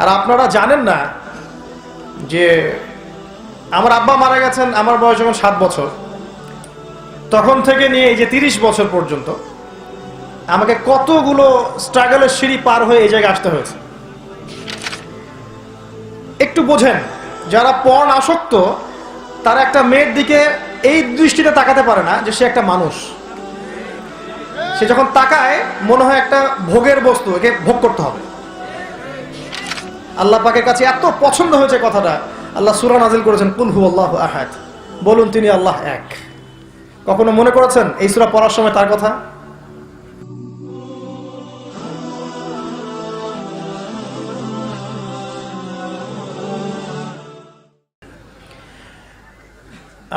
আর আপনারা জানেন না যে আমার আব্বা মারা গেছেন আমার বয়স যখন 7 বছর, তখন থেকে নিয়ে এই যে 30 বছর পর্যন্ত আমাকে কতগুলো স্ট্রাগলের সিঁড়ি পার হয়ে এই জায়গায় আসতে হয়েছে। একটু বোঝেন, যারা পর্ন আসক্ত তারা একটা মেয়ের দিকে এই দৃষ্টিতে তাকাতে পারে না যে সে একটা মানুষ। সে যখন তাকায় মনে হয় একটা ভোগের বস্তু, একে ভোগ করতে হবে। আল্লাহ পাকের কাছে এত পছন্দ হয়েছে কথাটা, আল্লাহ সূরা নাজিল করেছেন কুল হুয়াল্লাহু আহাদ, বলুন তিনি আল্লাহ এক। কখনো মনে করেছেন এই সূরা পড়ার সময় তার কথা?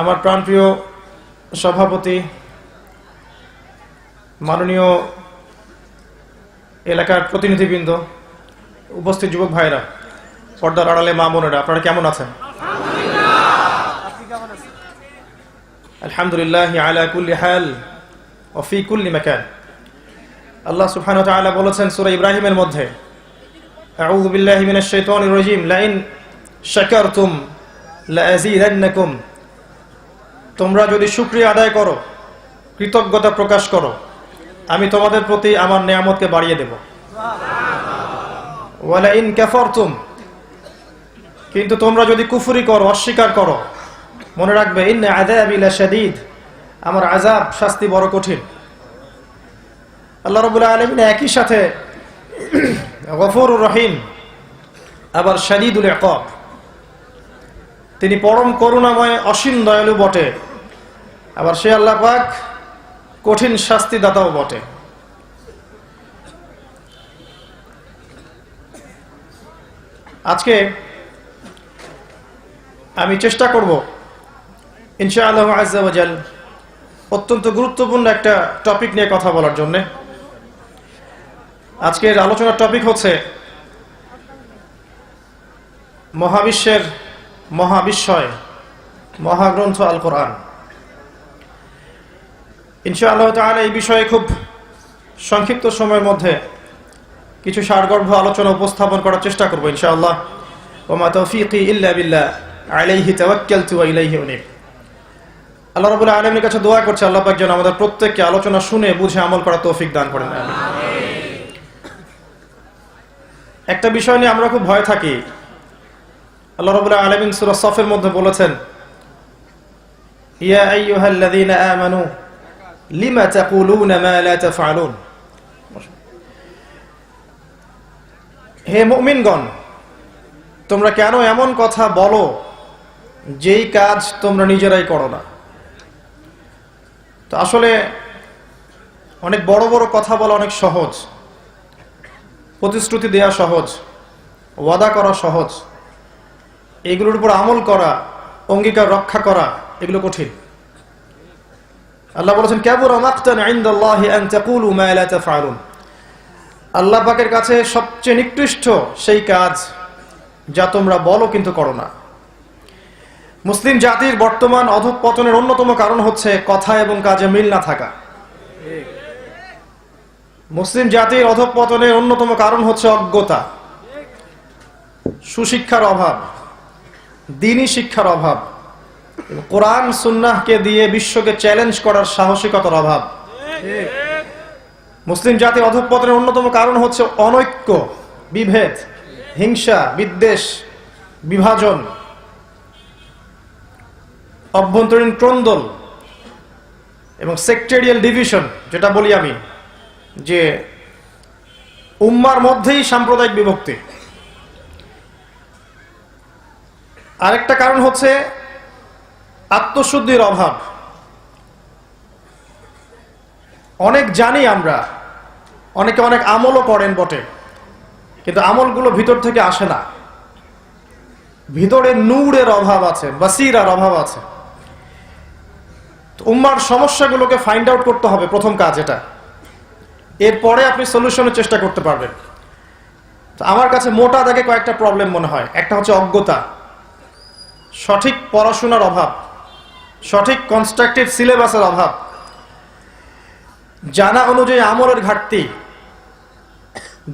আমার প্রাণপ্রিয় সভাপতি, মাননীয় এলাকার প্রতিনিধিবৃন্দ, উপস্থিত যুবক ভাইরা, পর্দার আড়ালে মা বোনেরা, আপনারা কেমন আছেন? আলহামদুলিল্লাহ আলা কুল্লি হাল ওয়া ফি কুল্লি মাকান। আল্লাহ সুবহানাহু ওয়া তাআলা বলেছেন সূরা ইব্রাহিমের মধ্যে, আউযু বিল্লাহি মিনাশ শাইতানির রাজীম, লাইন শাকারতুম লাযীদান্নাকুম, তোমরা যদি শুকরিয়া আদায় করো, কৃতজ্ঞতা প্রকাশ করো, আমি তোমাদের প্রতি আমার নিয়ামতকে বাড়িয়ে দেব। ওয়ালা ইন কাফারতুম, কিন্তু তোমরা যদি কুফরি করো, অস্বীকার করো, মনে রাখবে ইন্না আযাবি লাশাদীদ, আমার আযাব, শাস্তি বড় কঠিন। আল্লাহ রাব্বুল আলামিন একই সাথে গফুরুর রহিম আবার শাদীদুল ইকাব, তিনি পরম করুণাময় অসীম দয়ালু বটে, আবার সে আল্লাহ পাক কঠিন শাস্তিদাতাও বটে। আজকে আমি চেষ্টা করব ইনশাআল্লাহ আযজা ওয়া জাল অত্যন্ত গুরুত্বপূর্ণ একটা টপিক নিয়ে কথা বলার জন্য। আজকের আলোচনার টপিক হচ্ছে মহাবিশ্বের মহাবিস্ময় মহাগ্রন্থ আল কোরআন। ইনশাআল্লাহ তাআলা এই বিষয়ে খুব সংক্ষিপ্ত সময়ের মধ্যে কিছু সারগর্ভ আলোচনা উপস্থাপন করার চেষ্টা করব ইনশাআল্লাহ। ওয়া মা তাওফীকি ইল্লা বিল্লাহ, আলাইহি তাওয়াক্কালতু ওয়া ইলাইহি উনীব। আল্লাহ রাব্বুল আলামিনের কাছে দোয়া করছি আল্লাহ পাক যেন আমাদের প্রত্যেককে আলোচনা শুনে বুঝে আমল করার তৌফিক দান করেন। আমিন। একটা বিষয় নিয়ে আমরা খুব ভয় থাকি। আল্লাহ রাব্বুল আলামিন সূরা সফের মধ্যে বলেছেন, ইয়া আইয়ুহাল্লাযীনা আমানু লিমা তাকুলুনা মা লা তাফআলুন, হে মুমিনগণ, তোমরা কেন এমন কথা বলো যেই কাজ তোমরা নিজেরাই করো না। তো আসলে অনেক বড় বড় কথা বলা অনেক সহজ, প্রতিশ্রুতি দেওয়া সহজ, ওয়াদা করা সহজ, এগুলোর উপর আমল করা, অঙ্গীকার রক্ষা করা এগুলো কঠিন। আল্লাহ বলেছেন কাবুরা মাকতান ইনদাল্লাহি আন তাকুলু মা লা তাফআলুন, আল্লাহ পাকের কাছে সবচেয়ে নিকৃষ্ট সেই কাজ যা তোমরা বলো কিন্তু করো না। মুসলিম জাতির বর্তমান অধঃপতনের অন্যতম কারণ হচ্ছে কথা এবং কাজে মিল না থাকা। মুসলিম জাতির অধঃপতনের অন্যতম কারণ হচ্ছে অজ্ঞতা, সুশিক্ষার অভাব, দ্বীনি শিক্ষার অভাব, কোরআন সুন্নাহকে দিয়ে বিশ্বকে চ্যালেঞ্জ করার সাহসিকতার অভাব। মুসলিম জাতির অধঃপতনের অন্যতম কারণ হচ্ছে অনৈক্য, বিভেদ, হিংসা, বিদ্বেষ, বিভাজন, অভ্যন্তরীণ ক্রন্দল এবং সেক্টেরিয়াল ডিভিশন, যেটা বলি আমি যে উম্মার মধ্যেই সাম্প্রদায়িক বিভক্তি। আরেকটা কারণ হচ্ছে আত্মশুদ্ধির অভাব। অনেক জানি আমরা, অনেকে অনেক আমলও করেন বটে, কিন্তু আমলগুলো ভিতর থেকে আসে না। ভিতরে নূরের অভাব আছে, বাসিরার অভাব আছে। উম্মার সমস্যাগুলোকে ফাইন্ড আউট করতে হবে, প্রথম কাজ এটা। এরপরে আপনি সলিউশনের চেষ্টা করতে পারবেন। তো আমার কাছে মোটা দাগে কয়েকটা প্রবলেম মনে হয়। একটা হচ্ছে অজ্ঞতা, সঠিক পড়াশোনার অভাব, সঠিক কনস্ট্রাকটিভ সিলেবাসের অভাব, জানা অনুযায়ী আমলের ঘাটতি,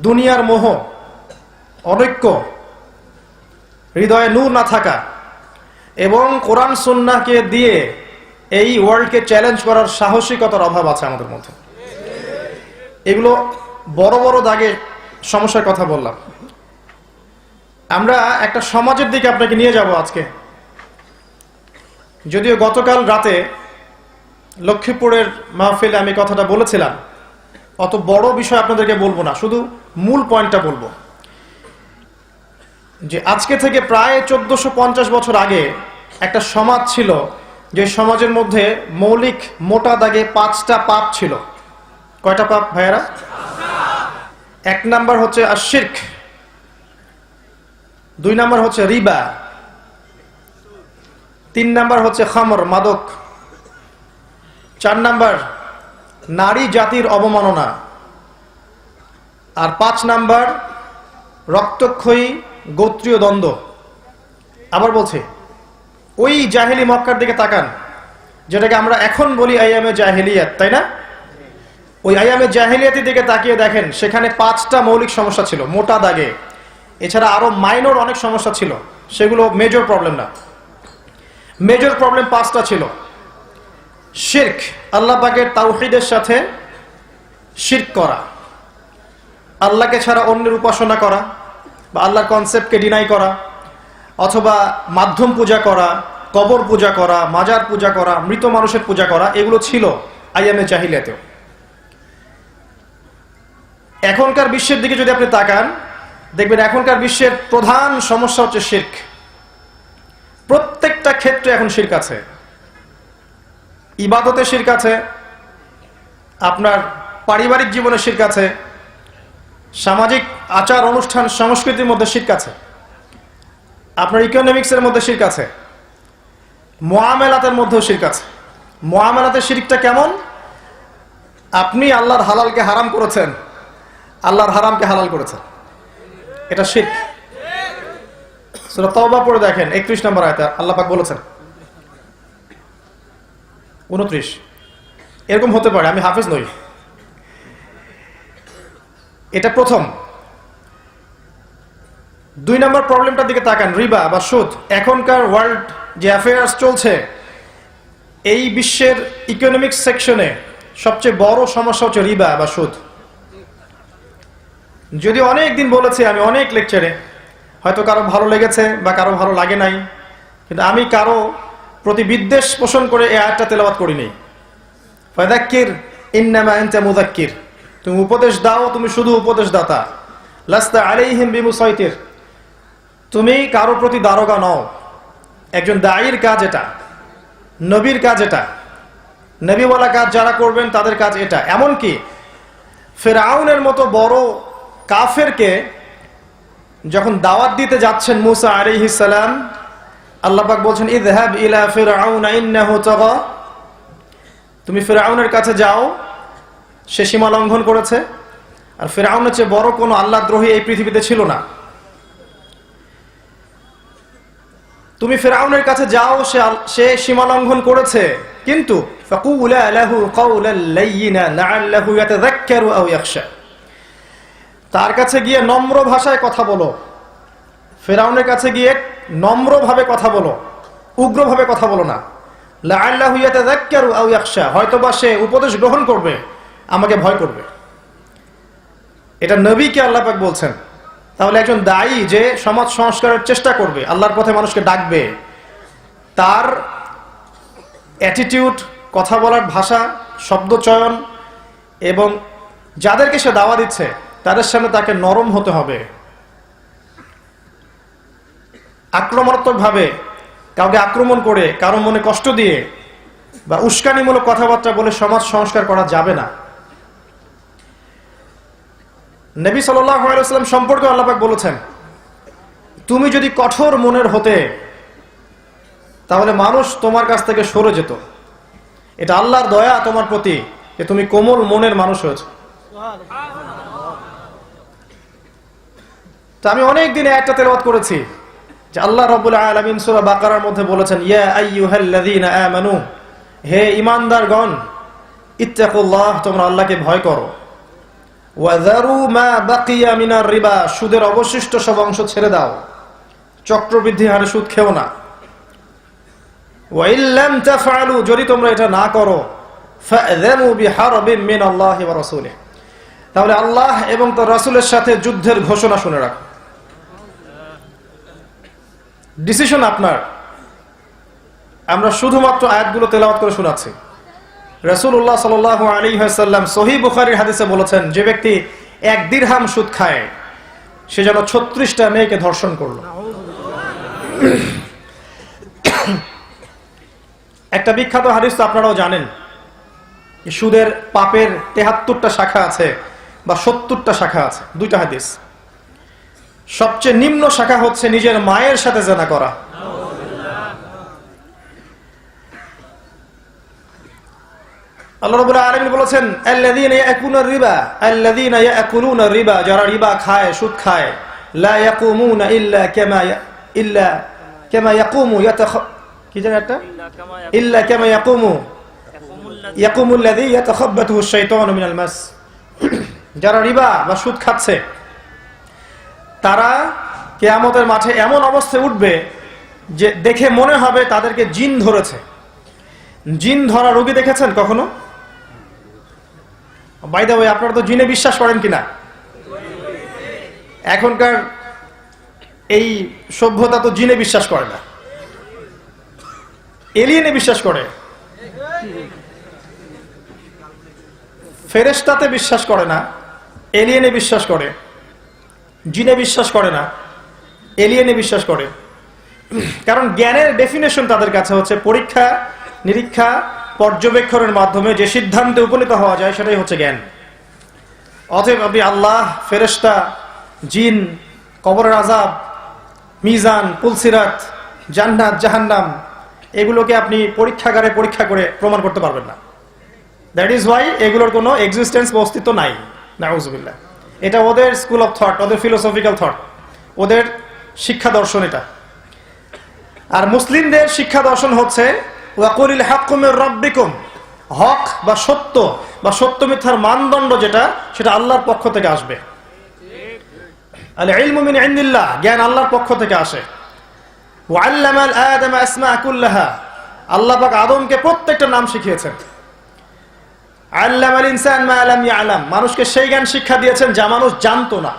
দুনিয়ার মোহ, অনৈক্য, হৃদয়ে নূর না থাকা এবং কোরআন সুন্নাহকে দিয়ে এই ওয়ার্ল্ডকে চ্যালেঞ্জ করার সাহসিকতার অভাব আছে আমাদের মধ্যে। এগুলো বড় বড় দাগে সমস্যার কথা বললাম। আমরা একটা সমাজের দিকে আপনাকে নিয়ে যাব আজকে। যদিও গতকাল রাতে লক্ষ্মীপুরের মাহফিলে আমি কথাটা বলেছিলাম, অত বড় বিষয় আপনাদেরকে বলবো না, শুধু মূল পয়েন্টটা বলবো যে আজকে থেকে প্রায় 1450 বছর আগে একটা সমাজ ছিল, যে সমাজের মধ্যে মৌলিক মোটা দাগে 5টা পাপ ছিল। কয়টা পাপ ভাইয়েরা? 1 নাম্বার হচ্ছে আশিরক, 2 নাম্বার হচ্ছে রিবা, 3 নাম্বার হচ্ছে খামর মাদক, 4 নাম্বার নারী জাতির অবমাননা, আর 5 নাম্বার রক্তক্ষয়ী গোত্রীয় দ্বন্দ্ব। আবার বলছে, ওই জাহেলি মক্কার দিকে তাকান, যেটাকে আমরা এখন বলি আইয়ামে জাহেলিয়াত, তাই না? ওই আইয়ামে জাহেলিয়াতের দিকে তাকিয়ে দেখেন, সেখানে 5টা মৌলিক সমস্যা ছিল মোটা দাগে। এছাড়া আরো মাইনর অনেক সমস্যা ছিল, সেগুলো মেজর প্রবলেম না। মেজর প্রবলেম 5টা ছিল। শিরক, আল্লাহ পাকের তাওহীদের সাথে শিরক করা, আল্লাহকে ছাড়া অন্যের উপাসনা করা বা আল্লাহর কনসেপ্টকে ডিনাই করা, অথবা মাধ্যম পূজা করা, কবর পূজা করা, মাজার পূজা করা, মৃত মানুষের পূজা করা, এগুলো ছিল আইয়ামে জাহিলিয়াতেও। এখনকার বিশ্বের দিকে যদি আপনি তাকান, দেখবেন এখনকার বিশ্বের প্রধান সমস্যা হচ্ছে শিরক। প্রত্যেকটা ক্ষেত্রে এখন শিরক আছে। ইবাদতে শিরক আছে, আপনার পারিবারিক জীবনে শিরক আছে, সামাজিক আচার অনুষ্ঠান সংস্কৃতির মধ্যে শিরক আছে, আপনার ইকোনমিক্সের মধ্যে শিরক আছে, মুআমালাতের মধ্যেও শিরক আছে। মুআমালাতের শিরকটা কেমন? আপনি আল্লাহর হালালকে হারাম করেছেন, আল্লাহর হারামকে হালাল করেছেন, এটা শিরক। সূরা তাওবা পড়ে দেখেন 31 নম্বর আয়াতে আল্লাহ পাক বলেছেন, 29, এরকম হতে পারে, আমি হাফেজ নই। এটা প্রথম। 2 নম্বর প্রবলেমটার দিকে তাকান, রিবা বা সুদ। এখনকার ওয়ার্ল্ড যে অ্যাফেয়ার্স চলছে, এই বিশ্বের ইকোনমিক সেকশনে সবচেয়ে বড় সমস্যা হচ্ছে রিবা বা সুদ। যদি অনেক দিন বলেছি আমি অনেক লেকচারে, হয়তো কারো ভালো লেগেছে বা কারো ভালো লাগে নাই, কিন্তু আমি কারো প্রতি বিদ্বেষ পোষণ করে এই আয়াতটা তেলাওয়াত করিনি। ফাযাক্কির ইন্নামা আনতা মুযাক্কির, তুমি উপদেশ দাও, তুমি শুধু উপদেশদাতা। লাস্তা আলাইহিম বিমুসাইতির, তুমি কারো প্রতি দারোগা নও। একজন দায়ীর কাজ এটা, নবীর কাজ এটা, নবীওয়ালা কাজ যারা করবেন তাদের কাজ এটা। এমনকি ফিরআউনের মতো বড় কাফেরকে যখন দাওয়াত দিতে যাচ্ছেন মুসা আলাইহিস সালাম, আল্লাহ পাক বলছেন, ইযহাব ইলা ফিরআউনা ইন্নাহু তাগা, তুমি ফিরআউনের কাছে যাও, সে সীমা লঙ্ঘন করেছে। আর ফিরআউনের চেয়ে বড় কোনো আল্লাহদ্রোহী এই পৃথিবীতে ছিল না। তুমি ফিরআউনের কাছে যাও, সে সীমা লঙ্ঘন করেছে, কিন্তু ফাকুলা লাহু কাওলাল লাইয়িনা লাআল্লাহু ইয়াতাযাক্কারু আও ইয়াখশা, তার কাছে গিয়ে নম্র ভাষায় কথা বলো। ফিরআউনের কাছে গিয়ে নম্রভাবে কথা বলো, উগ্রভাবে কথা বলো না। লাআল্লাহু ইয়াতাযাক্কারু আও ইয়াখশা, হয়তোবা সে উপদেশ গ্রহণ করবে, আমাকে ভয় করবে। এটা নবীকে আল্লাহ পাক বলছেন। তাহলে একজন দায়ী যে সমাজ সংস্কারের চেষ্টা করবে, আল্লাহর পথে মানুষকে ডাকবে, তার অ্যাটিটিউড, কথা বলার ভাষা, শব্দ চয়ন এবং যাদেরকে সে দাওয়া দিচ্ছে তাদের সামনে তাকে নরম হতে হবে। আক্রমণাত্মকভাবে কাউকে আক্রমণ করে, কারো মনে কষ্ট দিয়ে বা উস্কানিমূলক কথাবার্তা বলে সমাজ সংস্কার করা যাবে না। নবী সাল্লাল্লাহু আলাইহি ওয়াসাল্লাম সম্পর্কে আল্লাহ পাক বলেছেন, তুমি যদি কঠোর মনের হতে তাহলে মানুষ তোমার কাছ থেকে সরে যেত। এটা আল্লাহর দয়া তোমার প্রতি যে তুমি কোমল মনের মানুষ হয়েছ। তো আমি অনেক দিন একটা তেলাওয়াত করেছি যে আল্লাহ রাব্বুল আলামিন সূরা বাকারার মধ্যে বলেছেন, ইয়া আইয়ুহাল্লাযীনা আমানু, হে ঈমানদারগণ, ইত্তাকুল্লাহ, তোমরা আল্লাহকে ভয় করো। ওয়াযারু মা বাকিয়া মিনার রিবা, সুদের অবশিষ্ট সব অংশ ছেড়ে দাও, চক্রবৃদ্ধি হারে সুদ খেও না। ওয়া ইল্লাম তাফআলু, যদি তোমরা এটা না করো, ফাযামু বিহারবিন মিনাল্লাহি ওয়া রাসূলিহি, তাহলে আল্লাহ এবং তার রাসূলের সাথে যুদ্ধের ঘোষণা শুনে রাখো। ডিসিশন আপনার। আমরা শুধুমাত্র আয়াতগুলো তেলাওয়াত করে শোনাচ্ছি। রাসূলুল্লাহ সাল্লাল্লাহু আলাইহি ওয়াসাল্লাম সহিহ বুখারীর হাদিসে বলেছেন, যে ব্যক্তি 1 দিরহাম সুদ খায় সে যেন 36টা মেয়েকে ধর্ষণ করলো। একটা বিখ্যাত হাদিস তো আপনারাও জানেন, সুদের পাপের 73টা শাখা আছে বা 70টা শাখা আছে। 2টা হাদিস। সবচেয়ে নিম্ন শাখা হচ্ছে নিজের মায়ের সাথে জিনা করা। আল্লাহ রাব্বুল আলামিন বলেছেন, আল্লাযীনা ইয়াকুলুনা রিবা, যারা রিবা খায়, সুদ খায়, লা ইয়াকুমুনা ইল্লা কামা ইয়াকুমু ইয়াকুমুল্লাযী ইয়াতাখাব্বাতুহু আশ-শাইতানু মিনাল মাস। যারা রিবা বা সুদ খাচ্ছে তারা কিয়ামতের মাঠে এমন অবস্থায় উঠবে যে দেখে মনে হবে তাদেরকে জিন ধরেছে। জিন ধরা রোগী দেখেছেন কখনো? বাই দ্য ওয়ে, আপনারা তো জিনে বিশ্বাস করেন কিনা? এখনকার এই সভ্যতা তো জিনে বিশ্বাস করে না, এলিয়েনে বিশ্বাস করে। ফেরেশতাতে বিশ্বাস করে না, এলিয়েনে বিশ্বাস করে। জিনে বিশ্বাস করে না, এলিয়েনে বিশ্বাস করে। কারণ জ্ঞানের ডেফিনেশন তাদের কাছে হচ্ছে পরীক্ষা নিরীক্ষা পর্যবেক্ষণের মাধ্যমে যে সিদ্ধান্তে উপনীত হওয়া যায় সেটাই হচ্ছে জ্ঞান। অতএব আপনি আল্লাহ, ফেরেশতা, জিন, কবরের আযাব, মিজান, পুলসিরাত, জান্নাত, জাহান্নাম এগুলোকে আপনি পরীক্ষাগারে পরীক্ষা করে প্রমাণ করতে পারবেন না। দ্যাট ইজ ওয়াই এগুলোর কোনো এক্সিস্টেন্স বা অস্তিত্ব নাই। নাউযুবিল্লাহ। এটা ওদের স্কুল অফ থট, ওদের ফিলোসফিক্যাল থট, ওদের শিক্ষা দর্শন এটা। আর মুসলিমদের শিক্ষা দর্শন হচ্ছে ওয়াকুলিল হাক্কু মির রাব্বিকুম, হক বা সত্য মিথ্যার মানদণ্ড যেটা, সেটা আল্লাহর পক্ষ থেকে আসবে। আল ইলমু মিন ইনদিল্লাহ, জ্ঞান আল্লাহর পক্ষ থেকে আসে। ওয়া আল্লামাল আদামা আসমা কুল্লাহা, আল্লাহ পাক আদমকে প্রত্যেকটা নাম শিখিয়েছেন। আল্লামাল ইনসান মা লাম ইয়ালাম, মানুষকে সেই জ্ঞান শিক্ষা দিয়েছেন যা মানুষ জানতো না।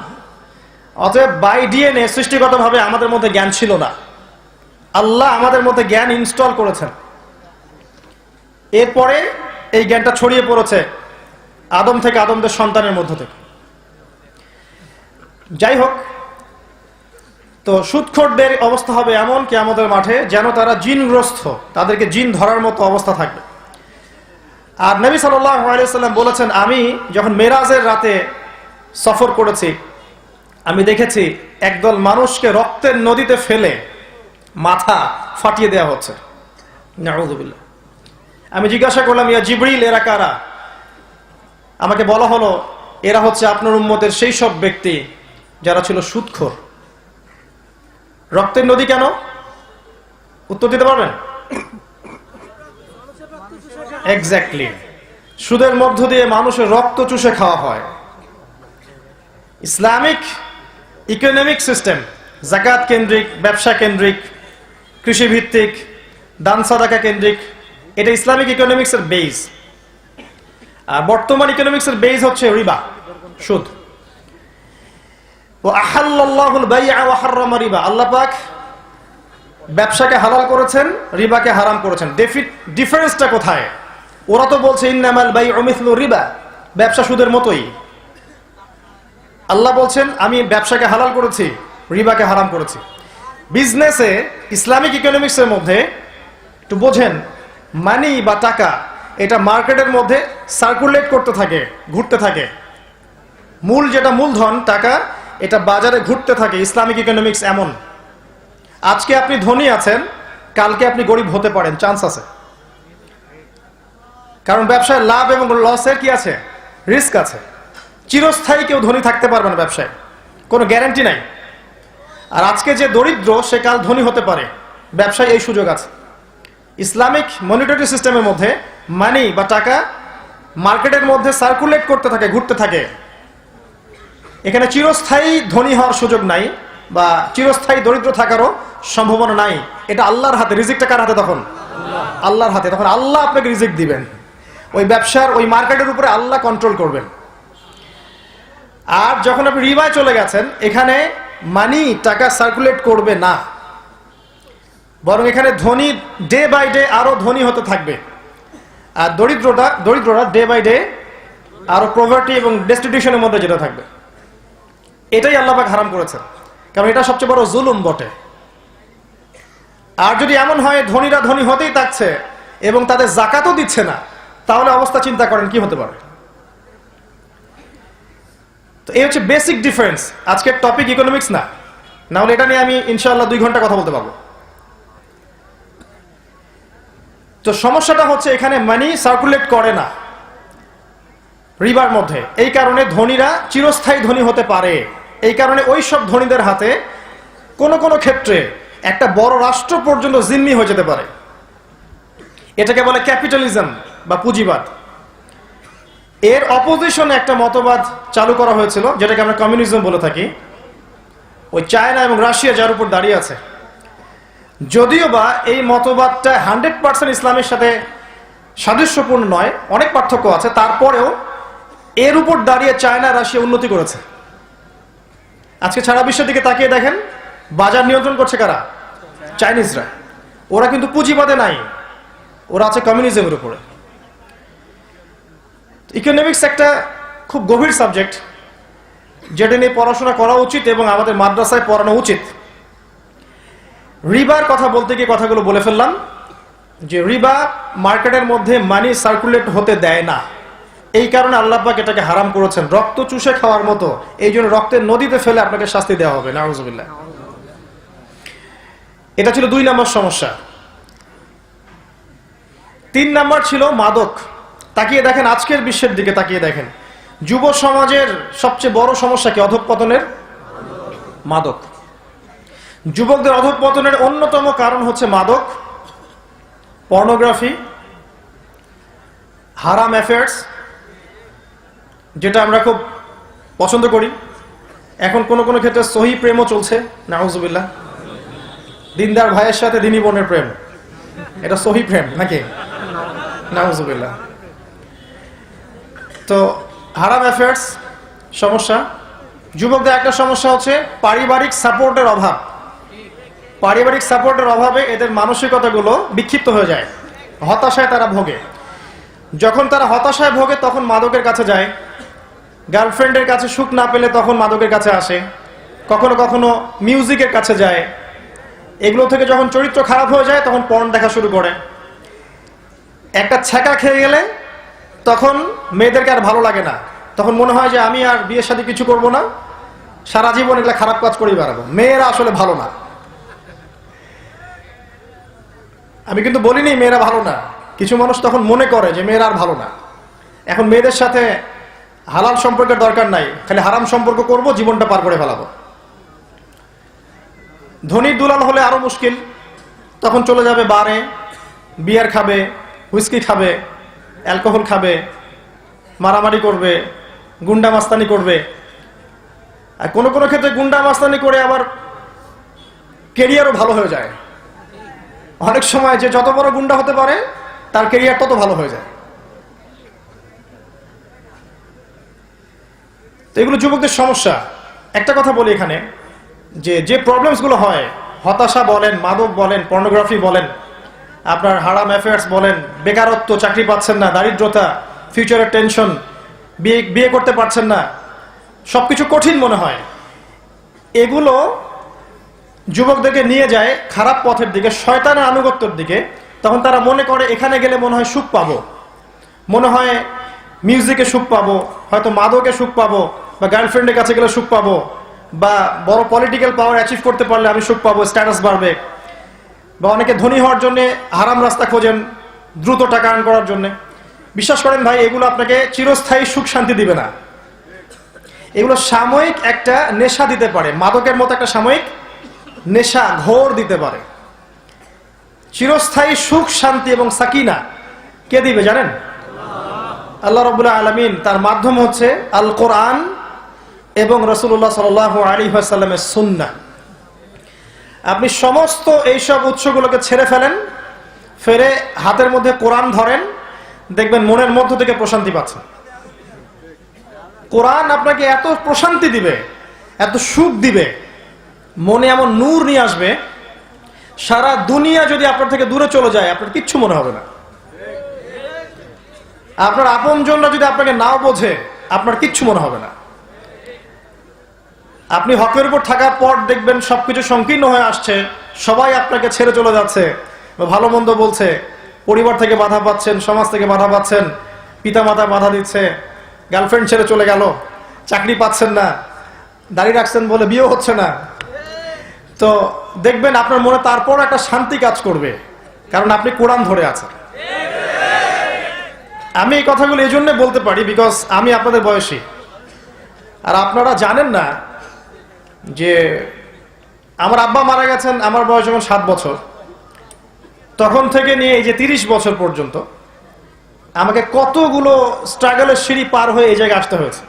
অতএব বাই ডিএনএ সৃষ্টিগতভাবে আমাদের মধ্যে জ্ঞান ছিল না, আল্লাহ আমাদের মধ্যে জ্ঞান ইনস্টল করেছেন। এরপরে এই জ্ঞানটা ছড়িয়ে পড়েছে আদম থেকে আদমদের সন্তানের মধ্য থেকে। যাই হোক, তো সুদখোরদের অবস্থা হবে এমন কিয়ামতের মাঠে যেন তারা জিনগ্রস্ত, তাদেরকে জিন ধরার মতো অবস্থা থাকবে। আর নবী সাল্লাল্লাহু আলাইহি ওয়াসাল্লাম বলেছেন, আমি যখন মেরাজের রাতে সফর করেছি, আমি দেখেছি একদল মানুষকে রক্তের নদীতে ফেলে মাথা ফাটিয়ে দেওয়া হচ্ছে। নাউযুবিল্লাহ। আমি জিজ্ঞাসা করলাম, ইয়া জিবরিল, এরা কারা? আমাকে বলা হলো, এরা হচ্ছে আপনার উম্মতের সেই সব ব্যক্তি যারা ছিল সুদখোর। রক্তের নদী কেন? উত্তর দিতে পারবেন? এক্স্যাক্টলি, সুদের মধ্য দিয়ে মানুষের রক্ত চুষে খাওয়া হয়। ইসলামিক ইকোনমিক সিস্টেম যাকাত কেন্দ্রিক, ব্যবসা কেন্দ্রিক, কৃষিভিত্তিক, দান সাদাকা কেন্দ্রিক, এটা ইসলামিক ইকোনমিক্সের বেজ। আর বর্তমান ইকোনমিক্সের বেজ হচ্ছে রিবা, সুদ। ওয়া আহাল্লাল্লাহুল বাই'a ওয়া হাররামা রিবা, আল্লাহ পাক ব্যবসাকে হালাল করেছেন, রিবাকে হারাম করেছেন। ডিফারেন্সটা কোথায়? ওরা তো বলছে ইন্নামাল বাই'উ মিসলু রিবা, ব্যবসা সুদের মতোই। আল্লাহ বলছেন আমি ব্যবসাকে হালাল করেছি, রিবাকে হারাম করেছি। বিজনেসে ইসলামিক ইকোনমিক্সের মধ্যে একটু বোঝেন, মানি বা টাকা এটা মার্কেটের মধ্যে সার্কুলেট করতে থাকে, ঘুরতে থাকে। মূল যেটা মূলধন টাকা, এটা বাজারে ঘুরতে থাকে। ইসলামিক ইকোনমিক্স এমন। আজকে আপনি ধনী আছেন, কালকে আপনি গরিব হতে পারেন, চান্স আছে। কারণ ব্যবসায় লাভ এবং লসের কি আছে? রিস্ক আছে। চিরস্থায়ী কেউ ধনী থাকতে পারবে না ব্যবসায়, কোনো গ্যারান্টি নাই। আর আজকে যে দরিদ্র সে কাল ধনী হতে পারে, ব্যবসায় এই সুযোগ আছে। ইসলামিক মনিটারি সিস্টেমের মধ্যে মানি বা টাকা মার্কেটের মধ্যে সার্কুলেট করতে থাকে, ঘুরতে থাকে। এখানে চিরস্থায়ী ধনী হওয়ার সুযোগ নাই, বা চিরস্থায়ী দরিদ্র থাকারও সম্ভাবনা নাই। এটা আল্লাহর হাতে। রিজিকটা কার হাতে তখন? আল্লাহর হাতে। তখন আল্লাহ আপনাকে রিজিক দিবেন। ওই ব্যবসার ওই মার্কেটের উপরে আল্লাহ কন্ট্রোল করবেন। আর যখন আপনি রিবায় চলে গেছেন, এখানে মানি টাকা সার্কুলেট করবে না, বরং এখানে ধনী ডে বাই ডে আরো ধনী হতে থাকবে, আর দরিদ্ররা ডে বাই ডে আরো পভার্টি এবং ডেস্টিটিউশনের মধ্যে যেতে থাকবে। এটাই আল্লাহ পাক হারাম করেছেন, কারণ এটা সবচেয়ে বড় জুলুম বটে। আর যদি এমন হয় ধনীরা ধনী হতেই থাকছে এবং তাদের যাকাতও দিচ্ছে না, তাহলে অবস্থা চিন্তা করেন কি হতে পারে। তো এই হচ্ছে বেসিক ডিফারেন্স। আজকের টপিক ইকোনমিক্স না, না হলে এটা নিয়ে আমি ইনশাআল্লাহ 2 ঘন্টা কথা বলতে পারবো। তো সমস্যাটা হচ্ছে এখানে মানি সার্কুলেট করে না রিবার মধ্যে। এই কারণে ধনীরা চিরস্থায়ী ধনী হতে পারে। এই কারণে ওই সব ধনীদের হাতে কোন কোন ক্ষেত্রে একটা বড় রাষ্ট্র পর্যন্ত জিম্মি হয়ে যেতে পারে। এটাকে বলে ক্যাপিটালিজম বা পুঁজিবাদ। এর অপোজিশনে একটা মতবাদ চালু করা হয়েছিল, যেটাকে আমরা কমিউনিজম বলে থাকি। ওই চায়না এবং রাশিয়া যার উপর দাঁড়িয়ে আছে, যদিও বা এই মতবাদটা 100% ইসলামের সাথে সাদৃশ্যপূর্ণ নয়, অনেক পার্থক্য আছে, তারপরেও এর উপর দাঁড়িয়ে চায়না রাশিয়া উন্নতি করেছে। আজকে সারা বিশ্বের দিকে তাকিয়ে দেখেন, বাজার নিয়ন্ত্রণ করছে কারা? চাইনিজরা। ওরা কিন্তু পুঁজিবাদে নাই, ওরা আছে কমিউনিজমের উপরে। ইকোনমিক্স একটা খুব গভীর সাবজেক্ট, যেটা নিয়ে পড়াশোনা করা উচিত এবং আমাদের মাদ্রাসায় পড়ানো উচিত। রিবার কথা বলতে গিয়ে কথাগুলো বলে ফেললাম, যে রিবা মার্কেটের মধ্যে মানি সার্কুলেট হতে দেয় না। এই কারণে আল্লাহ পাক এটাকে হারাম করেছেন, রক্ত চুষে খাওয়ার মতো। এই জন্য রক্তের নদীতে ফেলে আপনাকে শাস্তি দেওয়া হবে, নাউযুবিল্লাহ। এটা ছিল 2 নম্বর সমস্যা। 3 নম্বর ছিল মাদক। তাকিয়ে দেখেন আজকের বিশ্বের দিকে, তাকিয়ে দেখেন যুব সমাজের সবচেয়ে বড় সমস্যা কি? অধঃপতনের মাদক। যুবকদের অধঃপতনের অন্যতম কারণ হচ্ছে মাদক, পর্নোগ্রাফি, হারাম অ্যাফেয়ার্স, যেটা আমরা খুব পছন্দ করি। এখন কোন কোন ক্ষেত্রে সহি প্রেমও চলছে, নাউযুবিল্লাহ। দিনদার ভাইয়ের সাথে দিনী বোনের প্রেম, এটা সহি প্রেম নাকি? নাউযুবিল্লাহ। তো হারাম অ্যাফেয়ার্স সমস্যা। যুবকদের একটা সমস্যা হচ্ছে পারিবারিক সাপোর্টের অভাব। পারিবারিক সাপোর্টের অভাবে এদের মানসিকতাগুলো বিক্ষিপ্ত হয়ে যায়, হতাশায় তারা ভোগে। যখন তারা হতাশায় ভোগে তখন মাদকের কাছে যায়। গার্লফ্রেন্ডের কাছে সুখ না পেলে তখন মাদকের কাছে আসে, কখনো কখনো মিউজিকের কাছে যায়। এগুলো থেকে যখন চরিত্র খারাপ হয়ে যায় তখন পর্ন দেখা শুরু করে। একটা ছ্যাঁকা খেয়ে গেলে তখন মেয়েদেরকে আর ভালো লাগে না, তখন মনে হয় যে আমি আর বিয়ের সাথে কিছু করব না, সারা জীবন এগুলো খারাপ কাজ করেই বেড়াবো। মেয়েরা আসলে ভালো না, আমি কিন্তু বলিনি মেয়েরা ভালো না। কিছু মানুষ তখন মনে করে যে মেয়েরা আর ভালো না, এখন মেয়েদের সাথে হালাল সম্পর্কের দরকার নাই, খালি হারাম সম্পর্ক করব, জীবনটা পার করে ফেলাবো। ধনীর দুলাল হলে আরো মুশকিল, তখন চলে যাবে বারে, বিয়ার খাবে, হুইস্কি খাবে, অ্যালকোহল খাবে, মারামারি করবে, গুন্ডা মাস্তানি করবে। আর কোনো কোনো ক্ষেত্রে গুন্ডা মাস্তানি করে আবার কেরিয়ারও ভালো হয়ে যায়। অনেক সময় যে যত বড় গুন্ডা হতে পারে তার কেরিয়ার তত ভালো হয়ে যায়। তো এগুলো যুবকদের সমস্যা। একটা কথা বলি এখানে, যে প্রবলেমসগুলো হয়, হতাশা বলেন, মাদক বলেন, পর্নোগ্রাফি বলেন, আপনার হারাম অ্যাফেয়ার্স বলেন, বেকারত্ব, চাকরি পাচ্ছেন না, দারিদ্রতা, ফিউচারের টেনশন, বিয়ে করতে পারছেন না, সবকিছু কঠিন মনে হয়। এগুলো যুবকদেরকে নিয়ে যায় খারাপ পথের দিকে, শয়তানের আনুগত্যের দিকে। তখন তারা মনে করে এখানে গেলে মনে হয় সুখ পাবো, মনে হয় মিউজিকে সুখ পাবো, হয়তো মাদকে সুখ পাবো, বা গার্লফ্রেন্ডের কাছে গেলে সুখ পাবো, বা বড় পলিটিক্যাল পাওয়ার অ্যাচিভ করতে পারলে আমি সুখ পাবো, স্ট্যাটাস বাড়বে। বা অনেকে ধনী হওয়ার জন্য হারাম রাস্তা খোঁজেন, দ্রুত টাকা আর্ন করার জন্য। বিশ্বাস করেন ভাই, এগুলো আপনাকে চিরস্থায়ী সুখ শান্তি দিবে না। এগুলো সাময়িক একটা নেশা দিতে পারে, মাদকের মতো একটা সাময়িক নেশা, ঘোর দিতে পারে। চিরস্থায়ী সুখ শান্তি এবং সাকিনা কে দিবে জানেন? আল্লাহ রাব্বুল আলামিন। তার মাধ্যম হচ্ছে আল কোরআন এবং রাসূলুল্লাহ সাল্লাল্লাহু আলাইহি ওয়াসাল্লামের সুন্নাহ। আপনি সমস্ত এইসব উৎসগুলোকে ছেড়ে ফেলেন, ফেরে হাতের মধ্যে কোরআন ধরেন, দেখবেন মনের মধ্য থেকে প্রশান্তি পাচ্ছেন। কোরআন আপনাকে এত প্রশান্তি দিবে, এত সুখ দিবে, মনে এমন নূর নিয়ে আসবে, সারা দুনিয়া যদি আপনার থেকে দূরে চলে যায় আপনার কিচ্ছু মনে হবে না। আপনার আপনজনরা যদি আপনাকে নাও বোঝে আপনার কিচ্ছু মনে হবে না। আপনি হকের উপর থাকার পর দেখবেন সবকিছু সংকীর্ণ হয়ে আসছে, সবাই আপনাকে ছেড়ে চলে যাচ্ছে, ভালো মন্দ বলছে, পরিবার থেকে বাধা পাচ্ছেন, সমাজ থেকে বাধা পাচ্ছেন, পিতামাতা বাধা দিচ্ছে, গার্লফ্রেন্ড ছেড়ে চলে গেল, চাকরি পাচ্ছেন না, দাড়ি রাখছেন বলে বিয়ে হচ্ছে না, তো দেখবেন আপনার মনে তারপর একটা শান্তি কাজ করবে, কারণ আপনি কোরআন ধরে আছেন। আমি এই কথাগুলো এই জন্য বলতে পারি বিকজ আমি আপনাদের বয়সী, আর আপনারা জানেন না যে আমার আব্বা মারা গেছেন আমার বয়স যখন 7 বছর, তখন থেকে নিয়ে এই যে 30 বছর পর্যন্ত আমাকে কতগুলো স্ট্রাগলের সিঁড়ি পার হয়ে এই জায়গায় আসতে হয়েছে।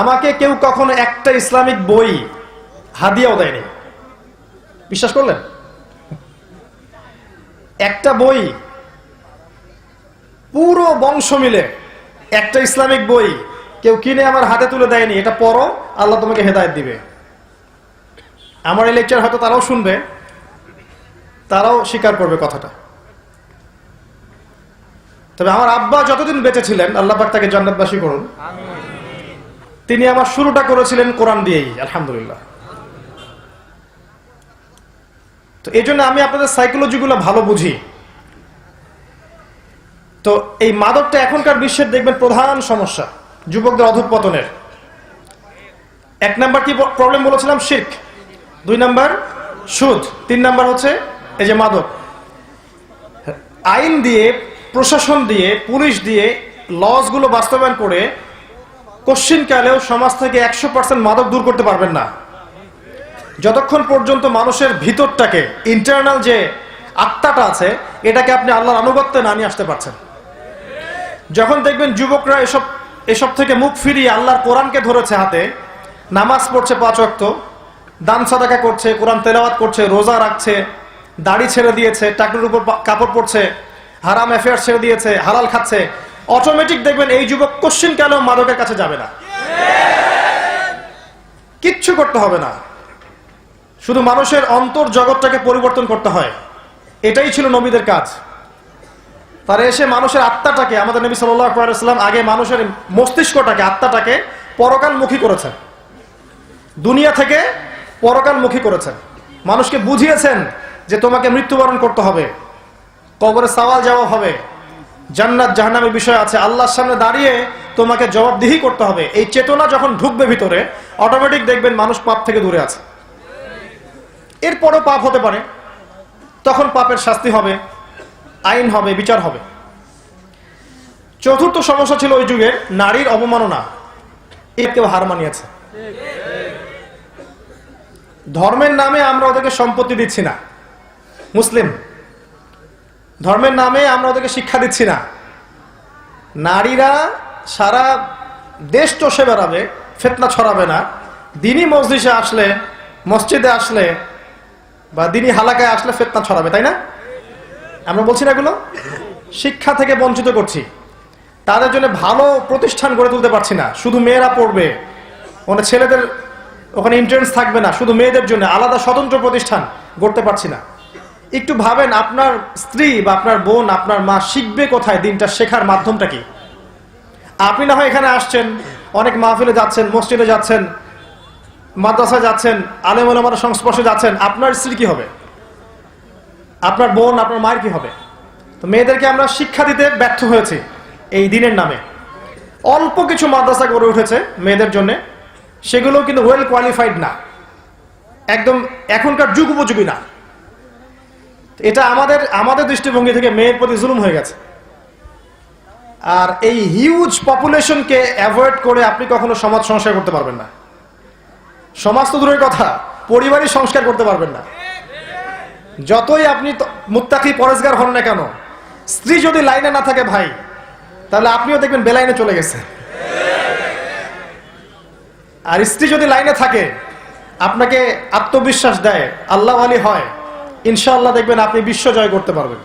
আমাকে কেউ কখনো একটা ইসলামিক বই হাদিয়াও দেয়নি, বিশ্বাস করলেন? একটা বই, পুরো বংশ মিলে একটা ইসলামিক বই কেউ কিনে আমার হাতে তুলে দেয়নি, এটা পড়ো আল্লাহ তোমাকে হেদায়েত দিবে। আমার এই লেকচার হয়তো তারাও শুনবে, তারাও স্বীকার করবে কথাটা। তবে আমার আব্বা যতদিন বেঁচে ছিলেন, আল্লাহ পাক তাকে জান্নাতবাসী করুন, তিনি আমার শুরুটা করেছিলেন কোরআন দিয়েই, আলহামদুলিল্লাহ। তো এই জন্য আমি আপনাদের সাইকোলজিগুলো ভালো বুঝি। তো এই মাদকটা এখনকার বিশ্বের দেখবেন প্রধান সমস্যা যুবকদের অধঃপতনের। 1 নাম্বার কি প্রবলেম বলেছিলাম? শিরক। 2 নাম্বার সুদ। 3 নাম্বার হচ্ছে এই যে মাদক। আইন দিয়ে, প্রশাসন দিয়ে, পুলিশ দিয়ে লসগুলো বাস্তবায়ন করে কশ্চিনকালেও সমাজ থেকে 100% মাদক দূর করতে পারবেন না, যতক্ষণ পর্যন্ত মানুষের ভিতরটাকে, ইন্টারনাল যে আত্মাটা আছে, এটাকে আপনি আল্লাহর আনুগত্যে না নিয়ে আসতে পারছেন। যখন দেখবেন যুবকরা এসব থেকে মুখ ফিরিয়ে আল্লাহর কোরআনকে ধরেছে হাতে, নামাজ পড়ছে 5 ওয়াক্ত, দান সাদাকা করছে, কোরআন তেলাওয়াত করছে, রোজা রাখছে, দাড়ি ছেড়ে দিয়েছে, টাকনুর উপর কাপড় পরছে, হারাম অ্যাফেয়ার ছেড়ে দিয়েছে, হালাল খাচ্ছে, অটোমেটিক দেখবেন এই যুবক কশ্চিনকালেও মাদকের কাছে যাবে না। কিচ্ছু করতে হবে না, শুধু মানুষের অন্তর জগৎটাকে পরিবর্তন করতে হয়। এটাই ছিল নবীদের কাজ। তারা এসে মানুষের আত্মাটাকে, আমাদের নবী সাল্লাল্লাহু আলাইহি ওয়াসাল্লাম আগে মানুষের মস্তিষ্কটাকে, আত্মাটাকে পরকালমুখী করেছেন, দুনিয়া থেকে পরকালমুখী করেছেন। মানুষকে বুঝিয়েছেন যে তোমাকে মৃত্যুবরণ করতে হবে, কবরে সওয়াল জবাব হবে, জান্নাত জাহান্নামের বিষয় আছে, আল্লাহর সামনে দাঁড়িয়ে তোমাকে জবাবদিহি করতে হবে। এই চেতনা যখন ঢুকবে ভিতরে, অটোমেটিক দেখবেন মানুষ পাপ থেকে দূরে আছে। এরপরও পাপ হতে পারে, তখন পাপের শাস্তি হবে, আইন হবে, বিচার হবে। চতুর্থ সমস্যা ছিল ওই যুগে নারীর অবমাননা। এর কেউ হার মানিয়েছে। ধর্মের নামে আমরা ওদেরকে সম্পত্তি দিচ্ছি না, মুসলিম ধর্মের নামে আমরা ওদেরকে শিক্ষা দিচ্ছি না। নারীরা সারা দেশ চষে বেড়াবে, ফিতনা ছড়াবে না। দিনী মসজিদে আসলে বা দিনী হালাকায় আসলে ফিতনা ছড়াবে, তাই না? আমরা বলছি না এগুলো? শিক্ষা থেকে বঞ্চিত করছি, তাদের জন্য ভালো প্রতিষ্ঠান গড়ে তুলতে পারছি না। শুধু মেয়েরা পড়বে, মানে ছেলেদের ওখানে এন্ট্রান্স থাকবে না, শুধু মেয়েদের জন্য আলাদা স্বতন্ত্র প্রতিষ্ঠান গড়তে পারছি না। একটু ভাবেন, আপনার স্ত্রী বা আপনার বোন, আপনার মা শিখবে কোথায়? দিনটা শেখার মাধ্যমটা কি? আপনি না হয় এখানে আসছেন, অনেক মাহফিলে যাচ্ছেন, মসজিদে যাচ্ছেন, মাদ্রাসায় যাচ্ছেন, আলেম ওলামার সংস্পর্শে যাচ্ছেন, আপনার স্ত্রী কি হবে? আপনার বোন, আপনার মায়ের কি হবে? তো মেয়েদেরকে আমরা শিক্ষা দিতে ব্যর্থ হয়েছি এই দিনের নামে। অল্প কিছু মাদ্রাসা গড়ে উঠেছে মেয়েদের জন্য, সেগুলো কিন্তু ওয়েল কোয়ালিফাইড না, একদম এখনকার যুগ উপযোগী না। এটা আমাদের দৃষ্টিভঙ্গি থেকে মেয়ের প্রতি জুলুম হয়ে গেছে। আর এই হিউজ পপুলেশনকে অ্যাভয়েড করে আপনি কখনো সমাজ সংস্কার করতে পারবেন না। সমাজ তো দূরের কথা, পরিবারই সংস্কার করতে পারবেন না। যতই আপনি মুত্তাকি পরেজগার হন না কেন, স্ত্রী যদি লাইনে না থাকে ভাই, তাহলে আপনিও দেখবেন বেলাইনে চলে গেছে। আর স্ত্রী যদি লাইনে থাকে, আপনাকে আত্মবিশ্বাস দেয়, আল্লাহ ওয়ালি হয়, ইনশাআল্লাহ দেখবেন আপনি বিশ্ব জয় করতে পারবেন।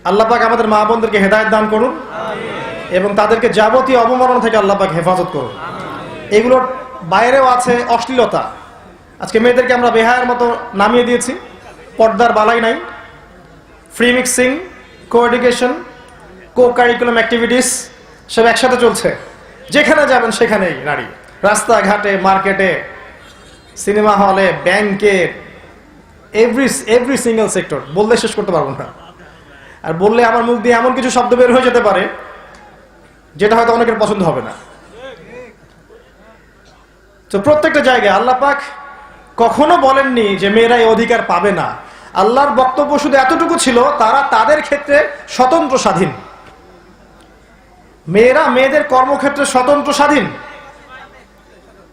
আল্লাহ পাক আমাদের মা বোনদেরকে হেদায়েত দান করুন এবং তাদেরকে যাবতীয় অবমাননা থেকে আল্লাহ পাক হেফাজত করুন। এগুলোর বাইরেও আছে অশ্লীলতা। আজকে মেয়েদেরকে আমরা বেহায়ার মতো নামিয়ে দিয়েছি, পর্দার বালাই নাই, ফ্রি মিক্সিং, কো এডুকেশন, কো কারিকুলাম অ্যাক্টিভিটিস সব একসাথে চলছে। যেখানে যাবেন সেখানেই নারী, রাস্তাঘাটে, মার্কেটে, সিনেমা হলে, ব্যাংকে, এভরি সিঙ্গেল সেক্টর, বললে শেষ করতে পারবো না। আর বললে আমার মুখ দিয়ে এমন কিছু শব্দ বের হয়ে যেতে পারে যেটা হয়তো অনেকের পছন্দ হবে না। তো প্রত্যেকটা জায়গায় আল্লাহ পাক কখনো বলেননি যে মেয়েরা এই অধিকার পাবে না। আল্লাহর বক্তব্য শুধু এতটুকু ছিল, তারা তাদের ক্ষেত্রে স্বতন্ত্র স্বাধীন। মেয়েরা মেয়েদের কর্মক্ষেত্রে স্বতন্ত্র স্বাধীন,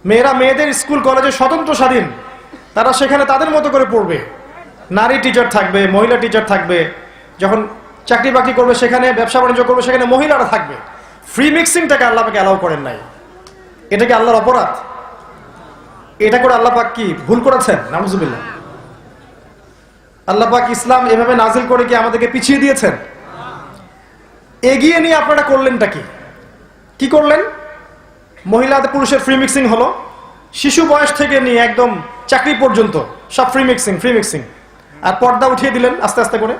মেয়েরা মেয়েদের স্কুল কলেজে স্বতন্ত্র স্বাধীন। তারা সেখানে তাদের মতো করে পড়বে। নারী টিচার থাকবে, মহিলা টিচার থাকবে, যখন চাকরি বাকরি করবে সেখানে, ব্যবসা বাণিজ্য করবে সেখানে মহিলারা থাকবে। ফ্রি মিক্সিংটাকে আল্লাহ পাক অ্যালাউ করেন নাই। এটা কি আল্লাহর অপরাধ? এটা করে আল্লাহ পাক কি ভুল করেছেন? নাউজুবিল্লাহ। আল্লাহ পাক ইসলাম এভাবে নাজিল করে কি আমাদেরকে পিছিয়ে দিয়েছেন? এগিয়ে নিয়ে আপনারা করলেনটা কি করলেন? মহিলাদের পুরুষের ফ্রি মিক্সিং হলো, শিশু বয়স থেকে নিয়ে একদম চাকরি পর্যন্ত সব ফ্রি মিক্সিং। আর পর্দা উঠিয়ে দিলেন আস্তে আস্তে করে।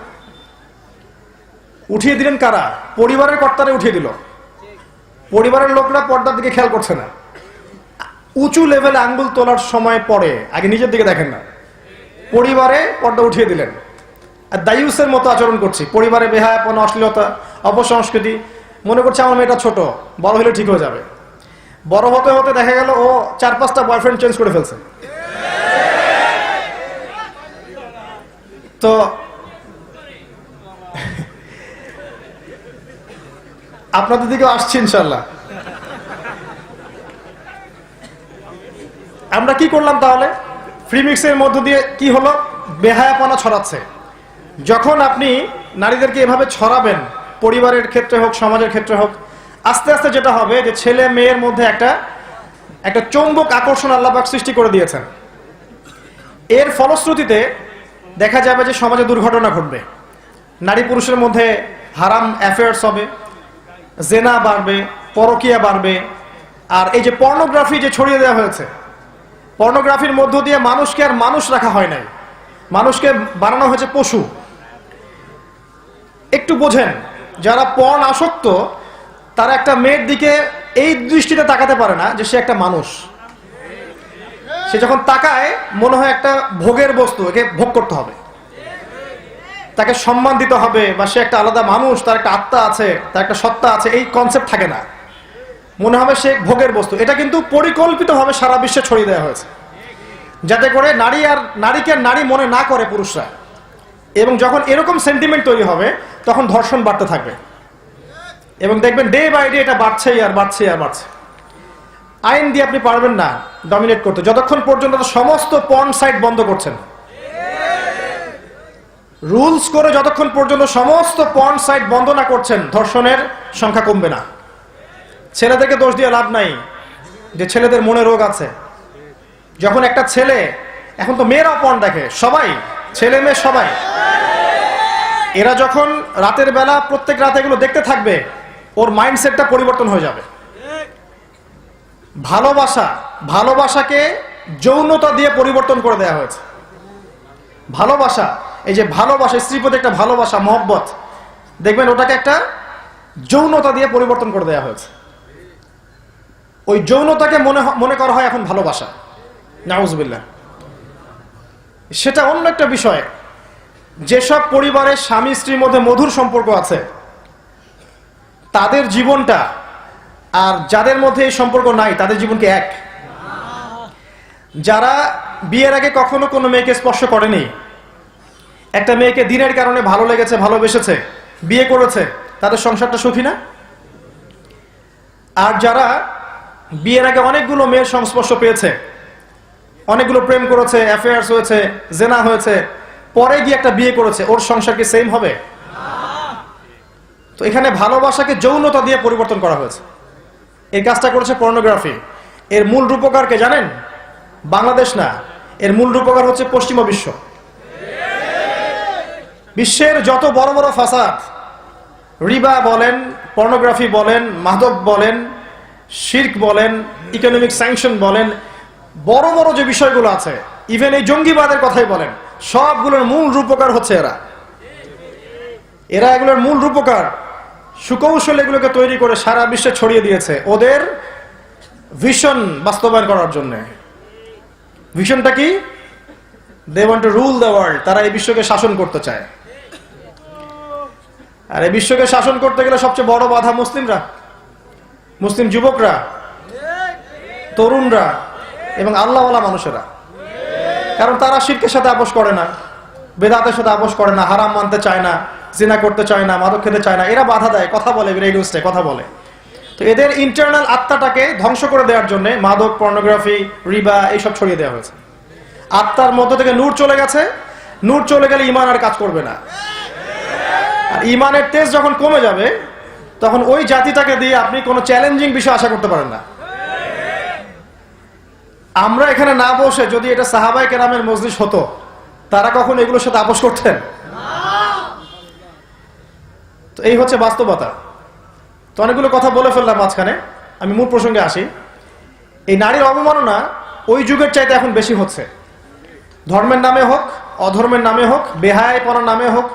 উঠিয়ে দিলেন কারা? পরিবারের কর্তারা উঠিয়ে দিল। পরিবারের লোকরা পর্দার দিকে খেয়াল করছে না। উঁচু লেভেলে আঙ্গুল তোলার সময় পরে আগে নিজের দিকে দেখেন না, পরিবারে পর্দা উঠিয়ে দিলেন। আর দায়ুসের মতো আচরণ করছি, পরিবারে বেহায়াপনা, অশ্লীলতা, অপসংস্কৃতি। মনে করছে আমার মেয়েটা ছোট, বড় হলে ঠিক হয়ে যাবে। বড় হতে হতে দেখা গেল ও 4-5টা বয়ফ্রেন্ড চেঞ্জ করে ফেলছে। তো আপনাদের দিকেও আসছি ইনশাল্লাহ। আমরা কি করলাম তাহলে? ফ্রি মিক্সের মধ্য দিয়ে কি হলো? বেহায়াপনা ছড়াচ্ছে। যখন আপনি নারীদেরকে এভাবে ছড়াবেন, পরিবারের ক্ষেত্রে হোক, সমাজের ক্ষেত্রে হোক, আস্তে আস্তে যেটা হবে যে ছেলে মেয়ের মধ্যে একটা চৌম্বক আকর্ষণ আল্লাহ পাক সৃষ্টি করে দিয়েছেন। এর ফলশ্রুতিতে দেখা যাবে যে সমাজে দুর্ঘটনা ঘটবে, নারী পুরুষের মধ্যে হারাম অ্যাফেয়ার্স হবে, জেনা বাড়বে, পরকীয়া বাড়বে। আর এই যে পর্নোগ্রাফি যে ছড়িয়ে দেওয়া হয়েছে, পর্নোগ্রাফির মধ্য দিয়ে মানুষকে আর মানুষ রাখা হয় নাই, মানুষকে বানানো হয়েছে পশু। একটু বোঝেন, যারা পর্ন আসক্ত তারা একটা মেয়ের দিকে এই দৃষ্টিতে তাকাতে পারে না যে সে একটা মানুষ। সে যখন তাকায় মনে হয় একটা ভোগের বস্তু, একে ভোগ করতে হবে, তাকে সম্মান দিতে হবে, বা সে একটা আলাদা মানুষ, তার একটা আত্মা আছে, তার একটা সত্তা আছে, এই কনসেপ্ট থাকে না। মনে হবে সে ভোগের বস্তু। এটা কিন্তু পরিকল্পিতভাবে সারা বিশ্বে ছড়িয়ে দেওয়া হয়েছে, যাতে করে নারীকে নারী মনে না করে পুরুষরা। এবং যখন এরকম সেন্টিমেন্ট তৈরি হবে তখন ধর্ষণ বাড়তে থাকবে এবং দেখবেন ডে বাই ডে এটা বাড়ছেই আর বাড়ছে। আইন দিয়ে আপনি পারবেন না ডমিনেট করতে যতক্ষণ পর্যন্ত সমস্ত পর্ন সাইট বন্ধ করছেন। রুলস করে যতক্ষণ পর্যন্ত সমস্ত পর্ন সাইট বন্ধ না করছেন, ধর্ষণের সংখ্যা কমবে না। ছেলেদেরকে দোষ দিয়ে লাভ নাই যে ছেলেদের মনে রোগ আছে। যখন একটা ছেলে, এখন তো মেয়েরাও পর্ন দেখে, সবাই, ছেলে মেয়ে সবাই, এরা যখন রাতের বেলা প্রত্যেক রাতে এগুলো দেখতে থাকবে, ওর মাইন্ডসেটটা পরিবর্তন হয়ে যাবে। ভালোবাসাকে যৌনতা দিয়ে পরিবর্তন করে দেওয়া হয়েছে। ভালোবাসা, এই যে ভালোবাসা, স্ত্রীর প্রতি একটা ভালোবাসা, মহব্বত, দেখবেন ওটাকে একটা যৌনতা দিয়ে পরিবর্তন করে দেওয়া হয়েছে। ওই যৌনতাকে মনে করা হয় এখন ভালোবাসা। নাউজুবিল্লাহ। সেটা অন্য একটা বিষয়। যেসব পরিবারে স্বামী স্ত্রীর মধ্যে মধুর সম্পর্ক আছে তাদের জীবনটা আর যাদের মধ্যে এই সম্পর্ক নাই তাদের জীবনকে এক। যারা বিয়ের আগে কখনো কোনো মেয়েকে স্পর্শ করেনি, একটা মেয়েকে দিনের কারণে ভালো লেগেছে, ভালোবেসেছে, বিয়ে করেছে, তাদের সংসারটা সুখী না? আর যারা বিয়ের আগে অনেকগুলো মেয়ের সংস্পর্শ পেয়েছে, অনেকগুলো প্রেম করেছে, অ্যাফেয়ার্স হয়েছে, জেনা হয়েছে, পরে গিয়ে একটা বিয়ে করেছে, ওর সংসার কি সেম হবে? তো এখানে ভালোবাসাকে যৌনতা দিয়ে পরিবর্তন করা হয়েছে। এই কাজটা করেছে পর্নোগ্রাফি। এর মূল রূপকার কে জানেন? বাংলাদেশ না, এর মূল রূপকার হচ্ছে পশ্চিমা বিশ্ব। বিশ্বের যত বড় বড় ফাসাদ, রিবা বলেন, পর্নোগ্রাফি বলেন, মাদক বলেন, শিরক বলেন, ইকোনমিক স্যাংশন বলেন, বড় বড় যে বিষয়গুলো আছে, ইভেন এই জঙ্গিবাদের কথাই বলেন, সবগুলোর মূল রূপকার হচ্ছে এরা এগুলোর মূল রূপকার। সুকৌশল এগুলোকে তৈরি করে সারা বিশ্বে ছড়িয়ে দিয়েছে ওদের ভিশন বাস্তবায়ন করার জন্য। ভিশনটা কি? They want to rule the world. তারা এই বিশ্বকে শাসন করতে চায়। আর এই বিশ্বকে শাসন করতে গেলে সবচেয়ে বড় বাধা মুসলিমরা, মুসলিম যুবকরা, তরুণরা এবং আল্লাহওয়ালা মানুষেরা। কারণ তারা শিরকের সাথে আপোষ করে না, বেদাতের সাথে আপোষ করে না, হারাম মানতে চায় না, জিনা করতে চায় না, মাদক খেতে চায় না। এরা বাধা দেয়, কথা বলে, রেডিওতে কথা বলে। তো এদের ইন্টারনাল আত্মাটাকে ধ্বংস করে দেওয়ার জন্য মাদক, পর্নোগ্রাফি, রিবা এইসব ছড়িয়ে দেওয়া হয়েছে। আত্মার মধ্য থেকে নূর চলে গেছে। নূর চলে গেলে ঈমান আর কাজ করবে না। আর ঈমানের তেজ যখন কমে যাবে, তখন ওই জাতিটাকে দিয়ে আপনি কোনো চ্যালেঞ্জিং বিষয় আশা করতে পারেন না। আমরা এখানে না বসে যদি এটা সাহাবায়ে কেরামের মজলিস হতো, তারা কখন এগুলোর সাথে আপোষ করতেন? তো এই হচ্ছে বাস্তবতা। তো অনেকগুলো কথা বলে ফেললাম মাঝখানে, আমি মূল প্রসঙ্গে আসি। এই নারীর অবমাননা ওই যুগের চাইতে এখন বেশি হচ্ছে। ধর্মের নামে হোক, অধর্মের নামে হোক, বেহায়াপনার নামে হোক,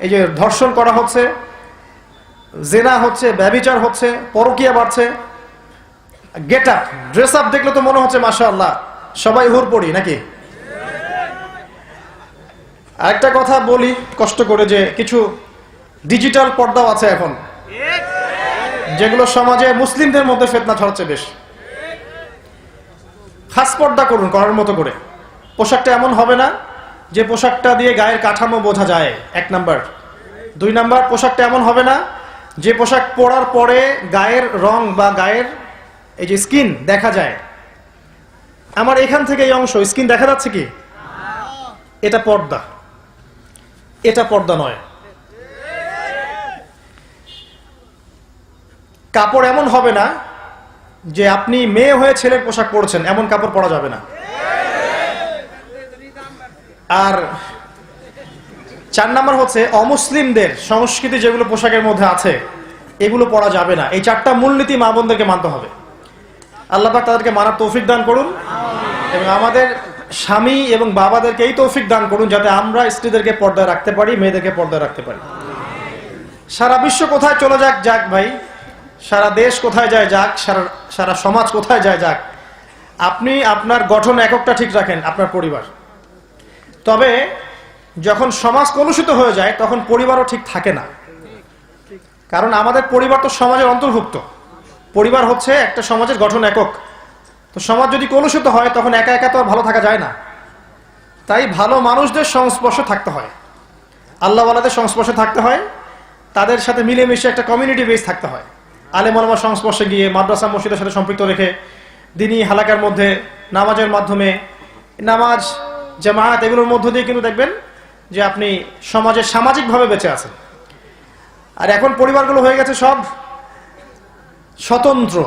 এই যে ধর্ষণ করা হচ্ছে, জেনা হচ্ছে, ব্যভিচার হচ্ছে, পরকীয়া বাড়ছে। গেট আপ, ড্রেস আপ দেখলে তো মনে হচ্ছে মাশাআল্লাহ সবাই হুর পড়ি নাকি। আরেকটা কথা বলি কষ্ট করে, যে কিছু ডিজিটাল পর্দাও আছে এখন, যেগুলো সমাজে মুসলিমদের মধ্যে ফিতনা ছড়াচ্ছে বেশ। খাস পর্দা করুন করার মতো করে। পোশাকটা এমন হবে না যে পোশাকটা দিয়ে গায়ের কাঠামো বোঝা যায়, 1 নাম্বার। 2 নাম্বার, পোশাকটা এমন হবে না যে পোশাক পরার পরে গায়ের রং বা গায়ের এই যে স্কিন দেখা যায়। আমার এখান থেকে এই অংশ স্কিন দেখা যাচ্ছে কি? এটা পর্দা, এটা পর্দা নয়। কাপড় এমন হবে না যে আপনি মেয়ে হয়ে ছেলের পোশাক পরছেন, এমন কাপড় পরা যাবে না। আর 4 নাম্বার হচ্ছে অমুসলিমদের সংস্কৃতি যেগুলো পোশাকের মধ্যে আছে এগুলো পরা যাবে না। এই 4টা মূলনীতি মা বোনদেরকে মানতে হবে। আল্লাহ পাক তাদেরকে মানার তৌফিক দান করুন এবং আমাদের স্বামী এবং বাবাদেরকে এই তৌফিক দান করুন যাতে আমরা স্ত্রীদেরকে পর্দায় রাখতে পারি, মেয়েদেরকে পর্দায় রাখতে পারি। সারা বিশ্ব কোথায় চলে যাক যাক ভাই, সারা দেশ কোথায় যায় যাক, সারা সমাজ কোথায় যায় যাক, আপনি আপনার গঠন এককটা ঠিক রাখেন, আপনার পরিবার। তবে যখন সমাজ কলুষিত হয়ে যায় তখন পরিবারও ঠিক থাকে না। কারণ আমাদের পরিবার তো সমাজের অন্তর্ভুক্ত। পরিবার হচ্ছে একটা সমাজের গঠন একক। তো সমাজ যদি কলুষিত হয় তখন একা একা তো আর ভালো থাকা যায় না। তাই ভালো মানুষদের সংস্পর্শে থাকতে হয়, আল্লাহওয়ালাদের সংস্পর্শে থাকতে হয়, তাদের সাথে মিলেমিশে একটা কমিউনিটি বেস থাকতে হয়। আলেম ওলামার সংস্পর্শে গিয়ে, মাদ্রাসা মসজিদের সাথে সম্পৃক্ত রেখে, দিনী হালাকার মধ্যে, নামাজের মাধ্যমে, নামাজ জামায়াত এগুলোর মধ্য দিয়ে কিন্তু দেখবেন যে আপনি সমাজে সামাজিকভাবে বেঁচে আছেন। আর এখন পরিবারগুলো হয়ে গেছে সব স্বতন্ত্র।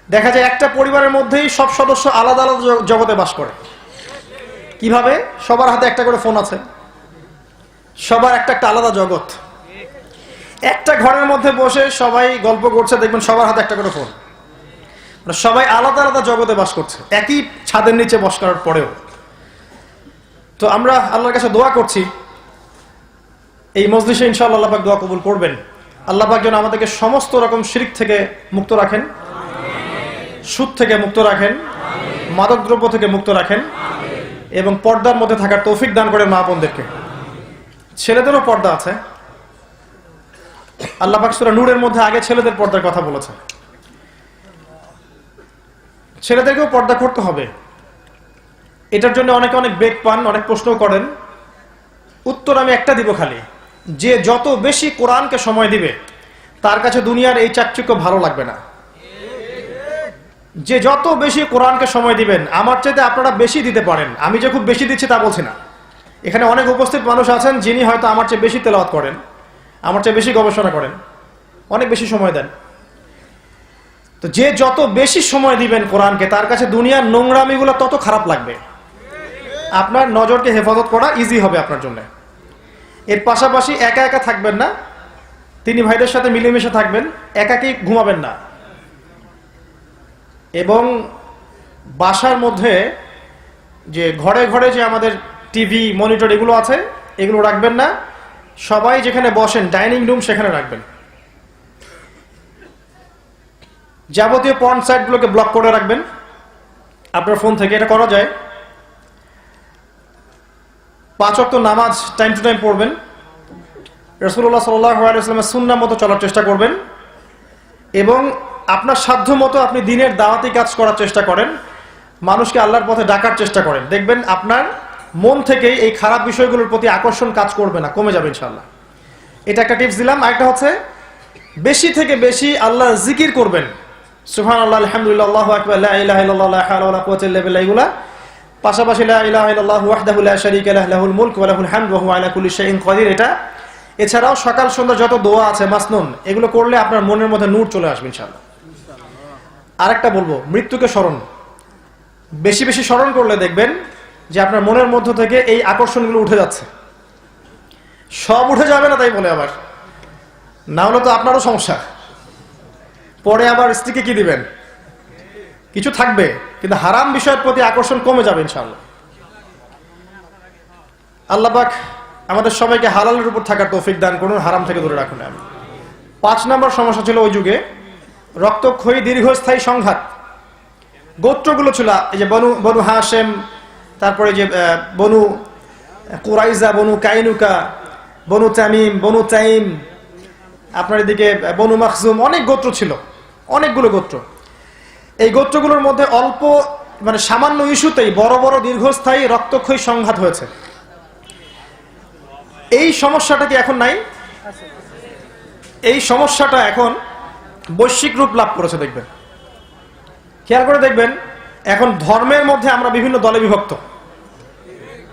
দেখা যায় একটা পরিবারের মধ্যেই সব সদস্য আলাদা আলাদা জগতে বাস করে। কিভাবে? সবার হাতে একটা করে ফোন আছে, সবার একটা একটা আলাদা জগৎ। একটা ঘরের মধ্যে বসে সবাই গল্প করছে, দেখবেন সবার হাতে একটা করে ফোন। সবাই আলাদা আলাদা জগতে বাস করছে একই ছাদের নিচে বস করার পরেও। তো আমরা আল্লাহর কাছে দোয়া করছি এই মজলিসে ইনশাআল্লাহ আল্লাহ পাক দোয়া কবুল করবেন। আল্লাহ পাক যেন আমাদেরকে সমস্ত রকম শিরক থেকে মুক্ত রাখেন, সুদ থেকে মুক্ত রাখেন, মাদকদ্রব্য থেকে মুক্ত রাখেন এবং পর্দার মধ্যে থাকার তৌফিক দান করেন মা বোনদেরকে। ছেলেদেরও পর্দা আছে। আল্লাহ পাক সূরা নূরের মধ্যে আগে ছেলেদের পর্দার কথা বলেছেন। ছেলেদেরকেও পর্দা করতে হবে। এটার জন্য অনেকে অনেক বেগ পান, অনেক প্রশ্ন করেন। উত্তর আমি একটা দিব খালি, যে যত বেশি কোরআনকে সময় দিবে তার কাছে দুনিয়ার এই চাকচিক্য ভালো লাগবে না। যে যত বেশি কোরআনকে সময় দিবেন, আমার চাইতে আপনারা বেশি দিতে পারেন, আমি যে খুব বেশি দিচ্ছি তা বলছি না। এখানে অনেক উপস্থিত মানুষ আছেন যিনি হয়তো আমার চেয়ে বেশি তেলাওয়াত করেন, আমার চেয়ে বেশি গবেষণা করেন, অনেক বেশি সময় দেন। তো যে যত বেশি সময় দিবেন কোরআনকে, তার কাছে দুনিয়ার নোংরামিগুলো তত খারাপ লাগবে। আপনার নজরকে হেফাজত করা ইজি হবে আপনার জন্য। এর পাশাপাশি একা একা থাকবেন না, তিনি ভাইদের সাথে মিলেমিশে থাকবেন, একাকি ঘুমাবেন না। এবং বাসার মধ্যে যে ঘরে ঘরে যে আমাদের টিভি মনিটর এগুলো আছে, এগুলো রাখবেন না। সবাই যেখানে বসেন ডাইনিং রুম সেখানে রাখবেন। যাবতীয় পর্ন সাইটগুলোকে ব্লক করে রাখবেন আপনার ফোন থেকে। এটা করা যায়। 5 ওয়াক্ত নামাজ টাইম টু টাইম পড়বেন। রাসূলুল্লাহ সাল্লাল্লাহু আলাইহি ওয়াসাল্লামের সুন্নাহ মতো চলার চেষ্টা করবেন এবং আপনার সাধ্য মতো আপনি দিনের দাওয়াতি কাজ করার চেষ্টা করেন, মানুষকে আল্লাহর পথে ডাকার চেষ্টা করেন। দেখবেন আপনার মন থেকেই এই খারাপ বিষয়গুলোর প্রতি আকর্ষণ কাজ করবে না, কমে যাবে ইনশাআল্লাহ। এটা একটা টিপস দিলাম। আরেকটা হচ্ছে বেশি থেকে বেশি আল্লাহর জিকির করবেন। সুবহানাল্লাহ, আলহামদুলিল্লাহ, আল্লাহু আকবার, লা ইলাহা ইল্লাল্লাহ, লা হাওলা ওয়ালা কুওয়াতা ইল্লা বিল্লাহ, এগুলা। পাশাপাশি লা ইলাহা ইল্লাল্লাহু ওয়াহদাহু লা শারীকা লাহু লাহুল মুলকু ওয়া লাহুল হামদু ওয়া হুয়া আলা কুল্লি শাইইন কাদির, এটা। এছাড়াও সকাল সন্ধ্যা যত দোয়া আছে মাসনুন, এগুলো করলে আপনার মনের মধ্যে নূর চলে আসবে ইনশাআল্লাহ। আরেকটা বলবো, মৃত্যুকে স্মরণ বেশি বেশি স্মরণ করলে দেখবেন যে আপনার মনের মধ্য থেকে এই আকর্ষণগুলো উঠে যাচ্ছে। সব উঠে যাবে না তাই বলে আবার, না হলে তো আপনারও সমস্যা। পরে আবার স্ত্রীকে কি দিবেন? কিছু থাকবে, কিন্তু হারাম বিষয়ের প্রতি আকর্ষণ কমে যাবে ইনশাআল্লাহ। আল্লাহ পাক আমাদের সবাইকে হালালের উপর থাকার তৌফিক দান করুন, হারাম থেকে দূরে রাখুন। 5 নম্বর সমস্যা ছিল ওই যুগে রক্তক্ষয়ী দীর্ঘস্থায়ী সংঘাত। গোত্রগুলো ছিল, এই যে বনু হাশেম, তারপরে যে বনু কুরাইজা, বনু কাইনুকা, বনু তামিম, বনু তাইম, আপনার এদিকে বনু মাখজুম, অনেক গোত্র ছিল, অনেকগুলো গোত্র। এই গোত্রগুলোর মধ্যে অল্প মানে সামান্য ইস্যুতেই বড় বড় দীর্ঘস্থায়ী রক্তক্ষয়ী সংঘাত হয়েছে। এই সমস্যাটা কি এখন নাই? এই সমস্যাটা এখন বৈশ্বিক রূপ লাভ করেছে। দেখবেন, খেয়াল করে দেখবেন, এখন ধর্মের মধ্যে আমরা বিভিন্ন দলে বিভক্ত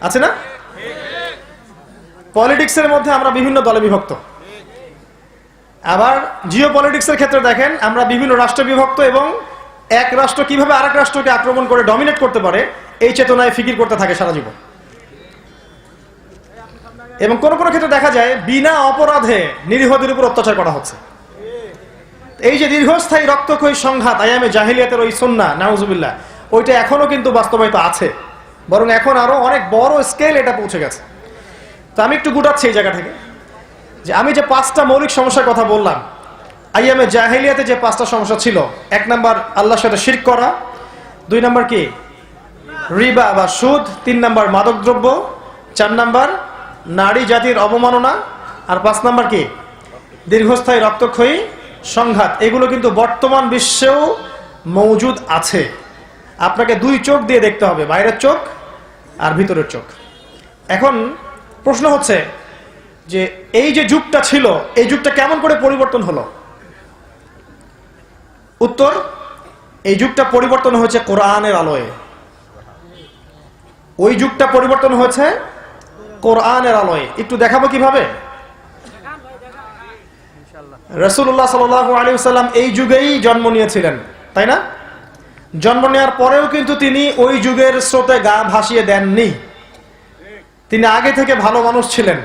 আছে না? পলিটিক্সের মধ্যে আমরা বিভিন্ন দলে বিভক্ত। আবার জিও পলিটিক্সের ক্ষেত্রে দেখেন আমরা বিভিন্ন রাষ্ট্রে বিভক্ত, এবং এক রাষ্ট্র কিভাবে আরেক রাষ্ট্রকে আক্রমণ করে ডমিনেট করতে পারে এই চেতনায় ফিকির করতে থাকে সারা জীবন। এবং কোন কোন ক্ষেত্রে দেখা যায় বিনা অপরাধে নিরীহদের উপর অত্যাচার করা হচ্ছে। এই যে দীর্ঘস্থায়ী রক্তক্ষয়ী সংঘাত আয়ামে জাহিলিয়াতের ওই সুন্নাহ, নাউজুবিল্লাহ, ওইটা এখনো কিন্তু বাস্তবায়িত আছে, বরং এখন আরো অনেক বড় স্কেল এটা পৌঁছে গেছে। তো আমি একটু গুটাচ্ছি এই জায়গা থেকে, যে আমি যে 5টা মৌলিক সমস্যার কথা বললাম, আইয়ামে জাহিলিয়াতে যে 5টা সমস্যা ছিল, 1 নাম্বার আল্লাহর সাথে শিরক করা, 2 নাম্বার কি রিবা বা সুদ, 3 নাম্বার মাদকদ্রব্য, 4 নাম্বার নারী জাতির অবমাননা, আর 5 নাম্বার কি দীর্ঘস্থায়ী রক্তক্ষয়ী সংঘাত। এগুলো কিন্তু বর্তমান বিশ্বেও মৌজুদ আছে। আপনাকে 2 চোখ দিয়ে দেখতে হবে, বাইরের চোখ আর ভিতরের চোখ। এখন প্রশ্ন হচ্ছে যে এই যে যুগটা ছিল, এই যুগটা কেমন করে পরিবর্তন হলো? উত্তর, এই যুগটা পরিবর্তন হয়েছে কোরআনের আলোয়। ওই যুগটা পরিবর্তন হয়েছে কোরআনের আলোয়। একটু দেখাবো কিভাবে। রাসূলুল্লাহ সাল্লাল্লাহু আলাইহি ওয়াসাল্লাম এই যুগেই জন্ম নিয়েছিলেন, তাই না? জন্ম নেওয়ার পরেও কিন্তু তিনি ওই যুগের স্রোতে গা ভাসিয়ে দেননি। তিনি আগে থেকে ভালো মানুষ ছিলেন,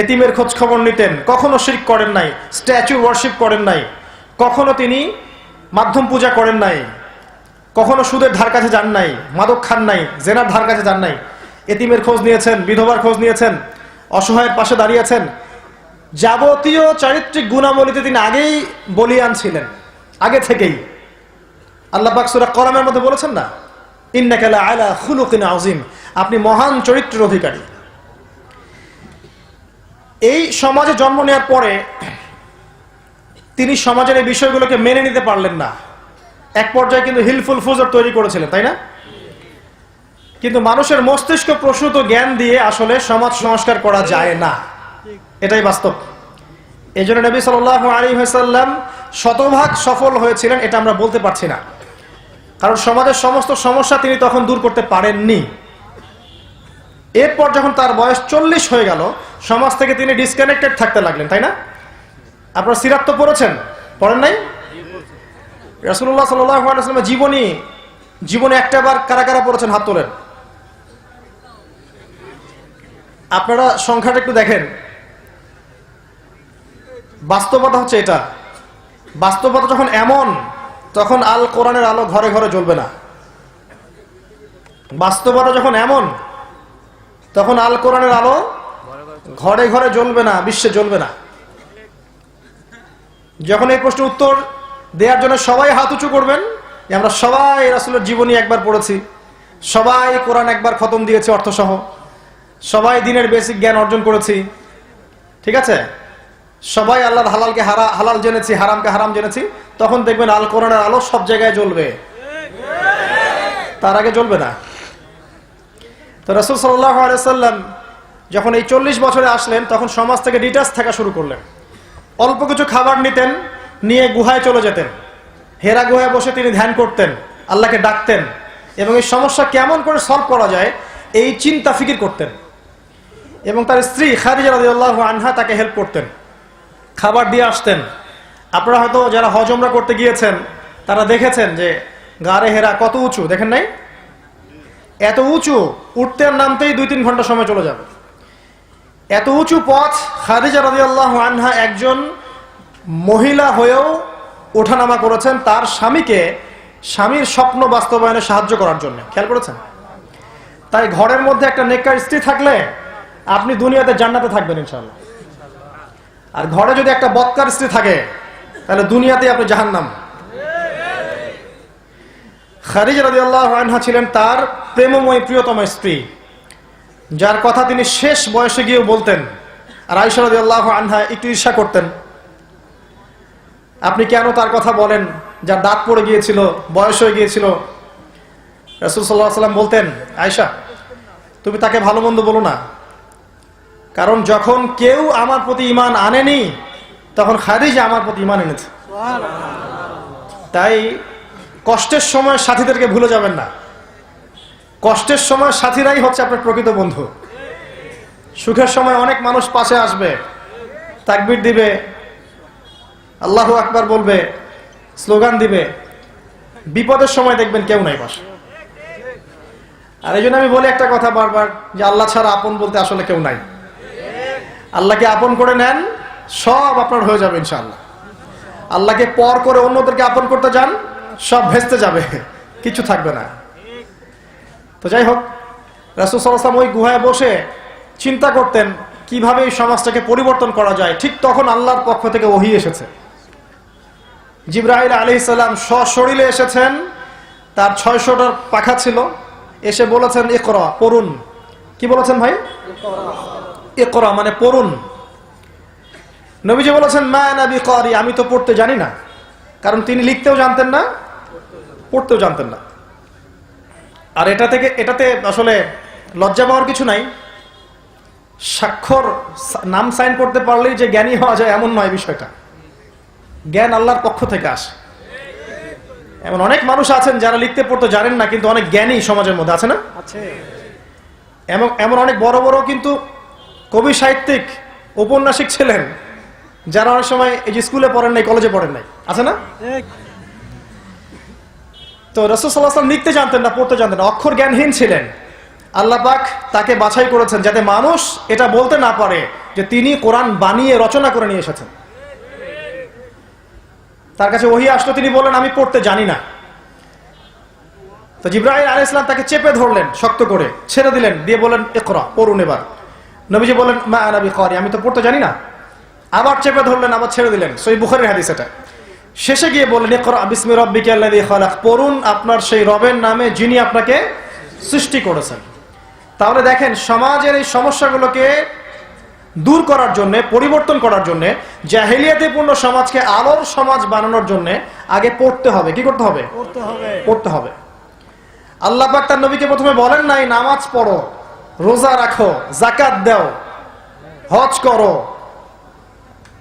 এতিমের খোঁজ খবর নিতেন, কখনো শিরক করেন নাই, স্ট্যাচু ওয়ার্শিপ করেন নাই, কখনো তিনি মাধ্যম পূজা করেন নাই, কখনো সুদের ধার কাছে যান নাই, মাদক খান নাই, জেনার ধার কাছে যান নাই। এতিমের খোঁজ নিয়েছেন, বিধবার খোঁজ নিয়েছেন, অসহায়ের পাশে দাঁড়িয়েছেন। যাবতীয় চারিত্রিক গুণাবলীতে তিনি আগেই বলিয়ান ছিলেন, আগে থেকেই। আল্লাহ পাক সূরা কলামের মধ্যে বলেছেন না, ইন্নাকা লাআলা খুলুকিন আযীম, আপনি মহান চরিত্রের অধিকারী। এই সমাজে জন্ম নেওয়ার পরে তিনি সমাজের এই বিষয়গুলোকে মেনে নিতে পারলেন না। এক পর্যায়ে কিন্তু হিলফুল ফুজর তৈরি করেছিলেন, তাই না? কিন্তু মানুষের মস্তিষ্ক প্রসূত জ্ঞান দিয়ে আসলে সমাজ সংস্কার করা যায় না, এটাই বাস্তব। এই জন্য নবী সাল্লাল্লাহু আলাইহি ওয়াসাল্লাম শতভাগ সফল হয়েছিলেন এটা আমরা বলতে পারছি না, কারণ সমাজের সমস্ত সমস্যা তিনি তখন দূর করতে পারেননি। এরপর যখন তার বয়স 40 হয়ে গেল, সমাজ থেকে তিনি ডিসকানেক্টেড থাকতে লাগলেন, তাই না? আপনারা সিরাত তো পড়েছেন, পড়েন নাই? রাসূলুল্লাহ সাল্লাল্লাহু আলাইহি ওয়াসাল্লামের জীবনে একটা বার কারা কারা পড়েছেন হাত তোলেন। আপনারা সংখ্যাটা একটু দেখেন। বাস্তবতা হচ্ছে এটা, বাস্তবতা যখন এমন, তখন আল কোরআনের আলো ঘরে ঘরে জ্বলবে না। বাস্তবতা যখন এমন, তখন আল কোরআনের আলো ঘরে ঘরে জ্বলবে না, বিশ্বে জ্বলবে না। যখন এই প্রশ্নের উত্তর দেওয়ার জন্য সবাই হাত উঁচু করবেন, যে আমরা সবাই রাসূলের জীবনী একবার পড়েছি, সবাই কোরআন একবার খতম দিয়েছি অর্থসহ, সবাই দিনের বেসিক জ্ঞান অর্জন করেছি, ঠিক আছে, সবাই আল্লাহর হালালকে হালাল জেনেছি, হারামকে হারাম জেনেছি, তখন দেখবেন আল কোরআনের আলো সব জায়গায় জ্বলবে, তার আগে জ্বলবে না। তো রাসূল সাল্লাল্লাহু আলাইহি ওয়াসাল্লাম যখন এই 40 বছরে আসলেন, তখন সমাজ থেকে ডিটাচ থাকা শুরু করলেন। অল্প কিছু খাবার নিতেন, নিয়ে গুহায় চলে যেতেন। হেরা গুহায় বসে তিনি ধ্যান করতেন, আল্লাহকে ডাকতেন, এবং এই সমস্যা কেমন করে সলভ করা যায় এই চিন্তা ফিকির করতেন। এবং তার স্ত্রী খাদিজা রাদিয়াল্লাহু আনহা তাকে হেল্প করতেন, খাবার দিয়ে আসতেন। আপনারা হয়তো যারা হজ উমরা করতে গিয়েছেন তারা দেখেছেন যে গারে হেরা কত উঁচু, দেখেন নাই? এত উঁচু, উঠতে আর নামতেই 2-3 ঘন্টা সময় চলে যাবে। এত উঁচু পথ খাদিজা রাদিয়াল্লাহু আনহা একজন মহিলা হয়েও ওঠানামা করেছেন তার স্বামীর স্বপ্ন বাস্তবায়নে সাহায্য করার জন্য। খেয়াল করেছেন? তাই ঘরের মধ্যে একটা নেককার স্ত্রী থাকলে আপনি দুনিয়াতে জান্নাতে থাকবেন ইনশাআল্লাহ। আর ঘরে যদি একটা বদকার স্ত্রী থাকে তাহলে দুনিয়াতেই আপনি জাহান্নাম। খাদিজা রাদিয়াল্লাহু আনহা ছিলেন তার প্রেমময় প্রিয়তম স্ত্রী, যার কথা তিনি শেষ বয়সে গিয়েও বলতেন। আর আয়েশা রাদিয়াল্লাহু আনহা একটু ঈর্ষা করতেন, আপনি কেন তার কথা বলেন, যার দাঁত পড়ে গিয়েছিল, বয়স হয়ে গিয়েছিল। রাসূল সাল্লাল্লাহু আলাইহি ওয়াসাল্লাম বলতেন, আয়েশা তুমি তাকে ভালো মন্দ বলো না, কারণ যখন কেউ আমার প্রতি ঈমান আনেনি তখন খাদিজা আমার প্রতি ঈমান এনেছে। তাই কষ্টের সময় সাথীদেরকে ভুলে যাবেন না। কষ্টের সময় সাথীরাই হচ্ছে আপনার প্রকৃত বন্ধু। সুখের সময় অনেক মানুষ পাশে আসবে, তাকবীর দিবে, আল্লাহু আকবার বলবে, স্লোগান দিবে। বিপদের সময় দেখবেন কেউ নাই পাশে। আর এই জন্য আমি বলি একটা কথা বারবার, যে আল্লাহ ছাড়া আপন বলতে আসলে কেউ নাই। আল্লাহকে আপন করে নেন, সব আপনার হয়ে যাবে ইনশাআল্লাহ। আল্লাহকে পর করে অন্যদেরকে আপন করতে যান, সব ভেস্তে যাবে, কিছু থাকবে না। তো যাই হোক, রাসূল সাল্লাল্লাহু আলাইহি ওয়াসাল্লাম ওই গুহায় বসে চিন্তা করতেন কিভাবে এই সমাজটাকে পরিবর্তন করা যায়। ঠিক তখন আল্লাহর পক্ষ থেকে ওহী এসেছে। জিবরাইল আলাইহিস সালাম সশরীরে এসেছেন, তার 600টার পাখা ছিল, এসে বলেছেন ইকরা, পড়ুন। কি বলেছেন ভাই? ইকরা মানে পড়ুন। নবীজি বলেছেন মা আনা বিকারি, আমি তো পড়তে জানি না, কারণ তিনি লিখতেও জানতেন না, পড়তেও জানতেন না। আর এটাতে আসলে লজ্জা পাওয়ার কিছু নাই। স্বাক্ষর, নাম সাইন করতে পারলেই যে জ্ঞানী হওয়া যায় এমন নয় বিষয়টা। জ্ঞান আল্লাহর পক্ষ থেকে আসে। এমন অনেক মানুষ আছেন যারা লিখতে পড়তে জানেন না, কিন্তু অনেক জ্ঞানী সমাজের মধ্যে আছে না? এমন অনেক বড় বড় কিন্তু কবি, সাহিত্যিক, ঔপন্যাসিক ছিলেন যারা অনেক সময় এই যে স্কুলে পড়েন নাই, কলেজে পড়েন নাই, আছে না? তো রাসূল সাল্লাল্লাহু আলাইহি ওয়াসাল্লাম লিখতে জানতেন না, পড়তে জানতেন না, অক্ষর জ্ঞানহীন ছিলেন। আল্লাহ পাক তাকে বাছাই করেছেন যাতে মানুষ এটা বলতে না পারে যে তিনি কোরআন বানিয়ে রচনা করে নিয়ে এসেছেন। তার কাছে ওহী আসলো, তিনি বললেন আমি পড়তে জানি না। তো জিবরাইল আলাইহিস সালাম তাকে চেপে ধরলেন শক্ত করে, ছেড়ে দিলেন, দিয়ে বললেন ইকরা, পড়ুন এবার। নবীজি বললেন মা আনা বিকারি, আমি তো পড়তে জানি না। আবার চেপে ধরলেন, আবার ছেড়ে দিলেন। সহিহ বুখারীর হাদিস এটা। শেষে গিয়ে বললেন ইকরা বিসমি রাব্বিকাল্লাযী খালাক, পড়ুন আপনার সেই রবের নামে যিনি আপনাকে সৃষ্টি করেছেন। তাহলে দেখেন, সমাজের এই সমস্যাগুলোকে দূর করার জন্য, পরিবর্তন করার জন্য, জাহেলিয়াতিপূর্ণ সমাজকে আলোর সমাজ বানানোর জন্য আগে পড়তে হবে। কি করতে হবে? পড়তে হবে। আল্লাহ পাক তার নবীকে প্রথমে বলেন নাই নামাজ পড়ো, রোজা রাখো, যাকাত দাও, হজ করো,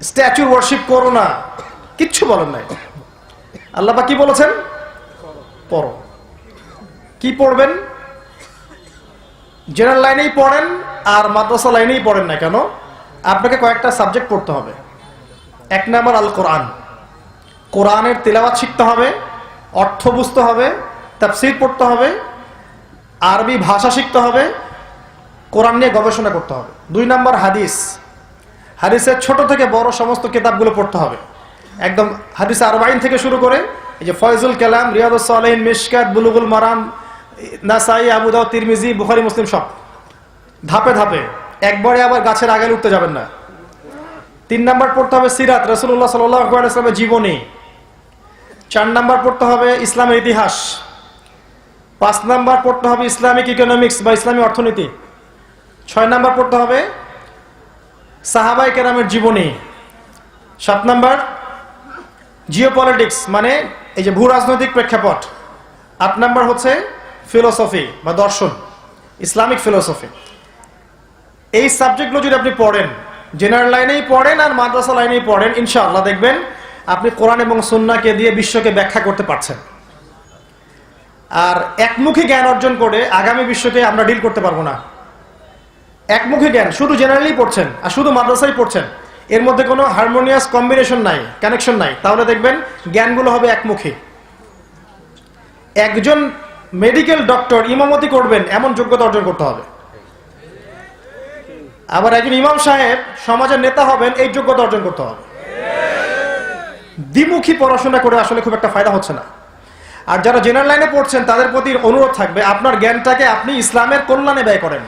স্ট্যাচু ওয়ার্শিপ করো না, কিচ্ছু বলেন নাই। আল্লাহ পাক কি বলেছেন? পড়ো। কি পড়বেন? জেনারেল লাইনেই পড়েন আর মাদ্রাসা লাইনেই পড়েন না কেন, আপনাকে কয়েকটা সাবজেক্ট পড়তে হবে। 1 নাম্বার আল কোরআন, কোরআনের তিলাওয়াত শিখতে হবে। অর্থ বুঝতে হবে, তাফসীর পড়তে হবে, আরবি ভাষা শিখতে হবে, কোরআন নিয়ে গবেষণা করতে হবে। 2 নম্বর হাদিস, হাদিসের ছোট থেকে বড় সমস্ত কিতাবগুলো পড়তে হবে, একদম হাদিস 40 থেকে শুরু করে এই যে ফয়জুল কালাম, রিয়াদুস সালিহিন, মিশকাত, বুলুগুল মারাম, নাসাই, আবু দাউদ, তিরমিজি, বুখারী, মুসলিম, সব ধাপে ধাপে, একবারে আবার গাছের আগায় উঠতে যাবেন না। 3 নম্বর পড়তে হবে সিরাত, রাসূলুল্লাহ সাল্লাল্লাহু আলাইহি ওয়াসাল্লামের জীবনী। 4 নম্বর পড়তে হবে ইসলামের ইতিহাস। 5 নম্বর পড়তে হবে ইসলামিক ইকোনমিক্স বা ইসলামী অর্থনীতি। 6 নম্বর পড়তে হবে সাহাবায়ে কেরামের জীবনী। 7 নম্বর জিওপলিটিক্স, মানে এই যে ভূ রাজনৈতিক প্রেক্ষাপট। 8 নম্বর হচ্ছে ফিলোসফি বা দর্শন, ইসলামিক ফিলোসফি। এই সাবজেক্টগুলো যদি আপনি পড়েন, জেনারেল লাইনেই পড়েন আর মাদ্রাসা লাইনেই পড়েন, ইনশাআল্লাহ দেখবেন আপনি কোরআন এবং সুন্নাহকে দিয়ে বিশ্বকে ব্যাখ্যা করতে পারছেন। আর একমুখী জ্ঞান অর্জন করে আগামী বিশ্বকে আমরা ডিল করতে পারবো না। একমুখী জ্ঞান, শুধু জেনারেলি পড়ছেন আর শুধু মাদ্রাসায় পড়ছেন, এর মধ্যে কোনো হারমোনিয়াস কম্বিনেশন নাই, কানেকশন নাই, তাহলে দেখবেন জ্ঞানগুলো হবে একমুখী। একজন মেডিকেল ডক্টর ইমামতি করবেন এমন যোগ্যতা অর্জন করতে হবে। আবার একজন ইমাম সাহেব সমাজের নেতা হবেন এই যোগ্যতা অর্জন করতে হবে। দ্বিমুখী পড়াশোনা করে আসলে খুব একটা ফায়দা হচ্ছে না। আর যারা জেনারেল লাইনে পড়ছেন তাদের প্রতি অনুরোধ থাকবে, আপনার জ্ঞানটাকে আপনি ইসলামের কল্যাণে ব্যয় করেন।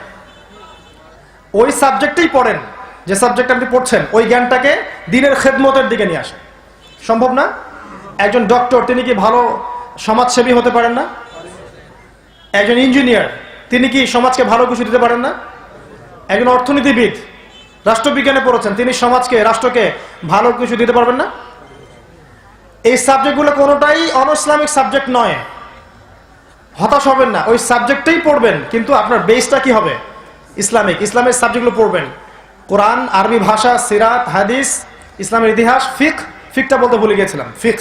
ওই সাবজেক্টেই পড়েন, যে সাবজেক্ট আপনি পড়ছেন ওই জ্ঞানটাকে দ্বীনের খেদমতের দিকে নিয়ে আসেন। সম্ভব না? একজন ডক্টর তিনি কি ভালো সমাজসেবী হতে পারেন না? একজন ইঞ্জিনিয়ার তিনি কি সমাজকে ভালো কিছু দিতে পারেন না? একজন অর্থনীতিবিদ, রাষ্ট্রবিজ্ঞানে পড়েছেন, তিনি সমাজকে, রাষ্ট্রকে ভালো কিছু দিতে পারবেন না? এই সাবজেক্টগুলো কোনোটাই অন-ইসলামিক সাবজেক্ট নয়। হতাশ হবেন না, ওই সাবজেক্টটাই পড়বেন, কিন্তু আপনার বেসটা কি হবে? ইসলামিক। ইসলামের সাবজেক্টগুলো পড়বেন, কোরআন, আরবি ভাষা, সিরাত, হাদিস, ইসলামের ইতিহাস, ফিকটা বলতে ভুলে গিয়েছিলাম, ফিক,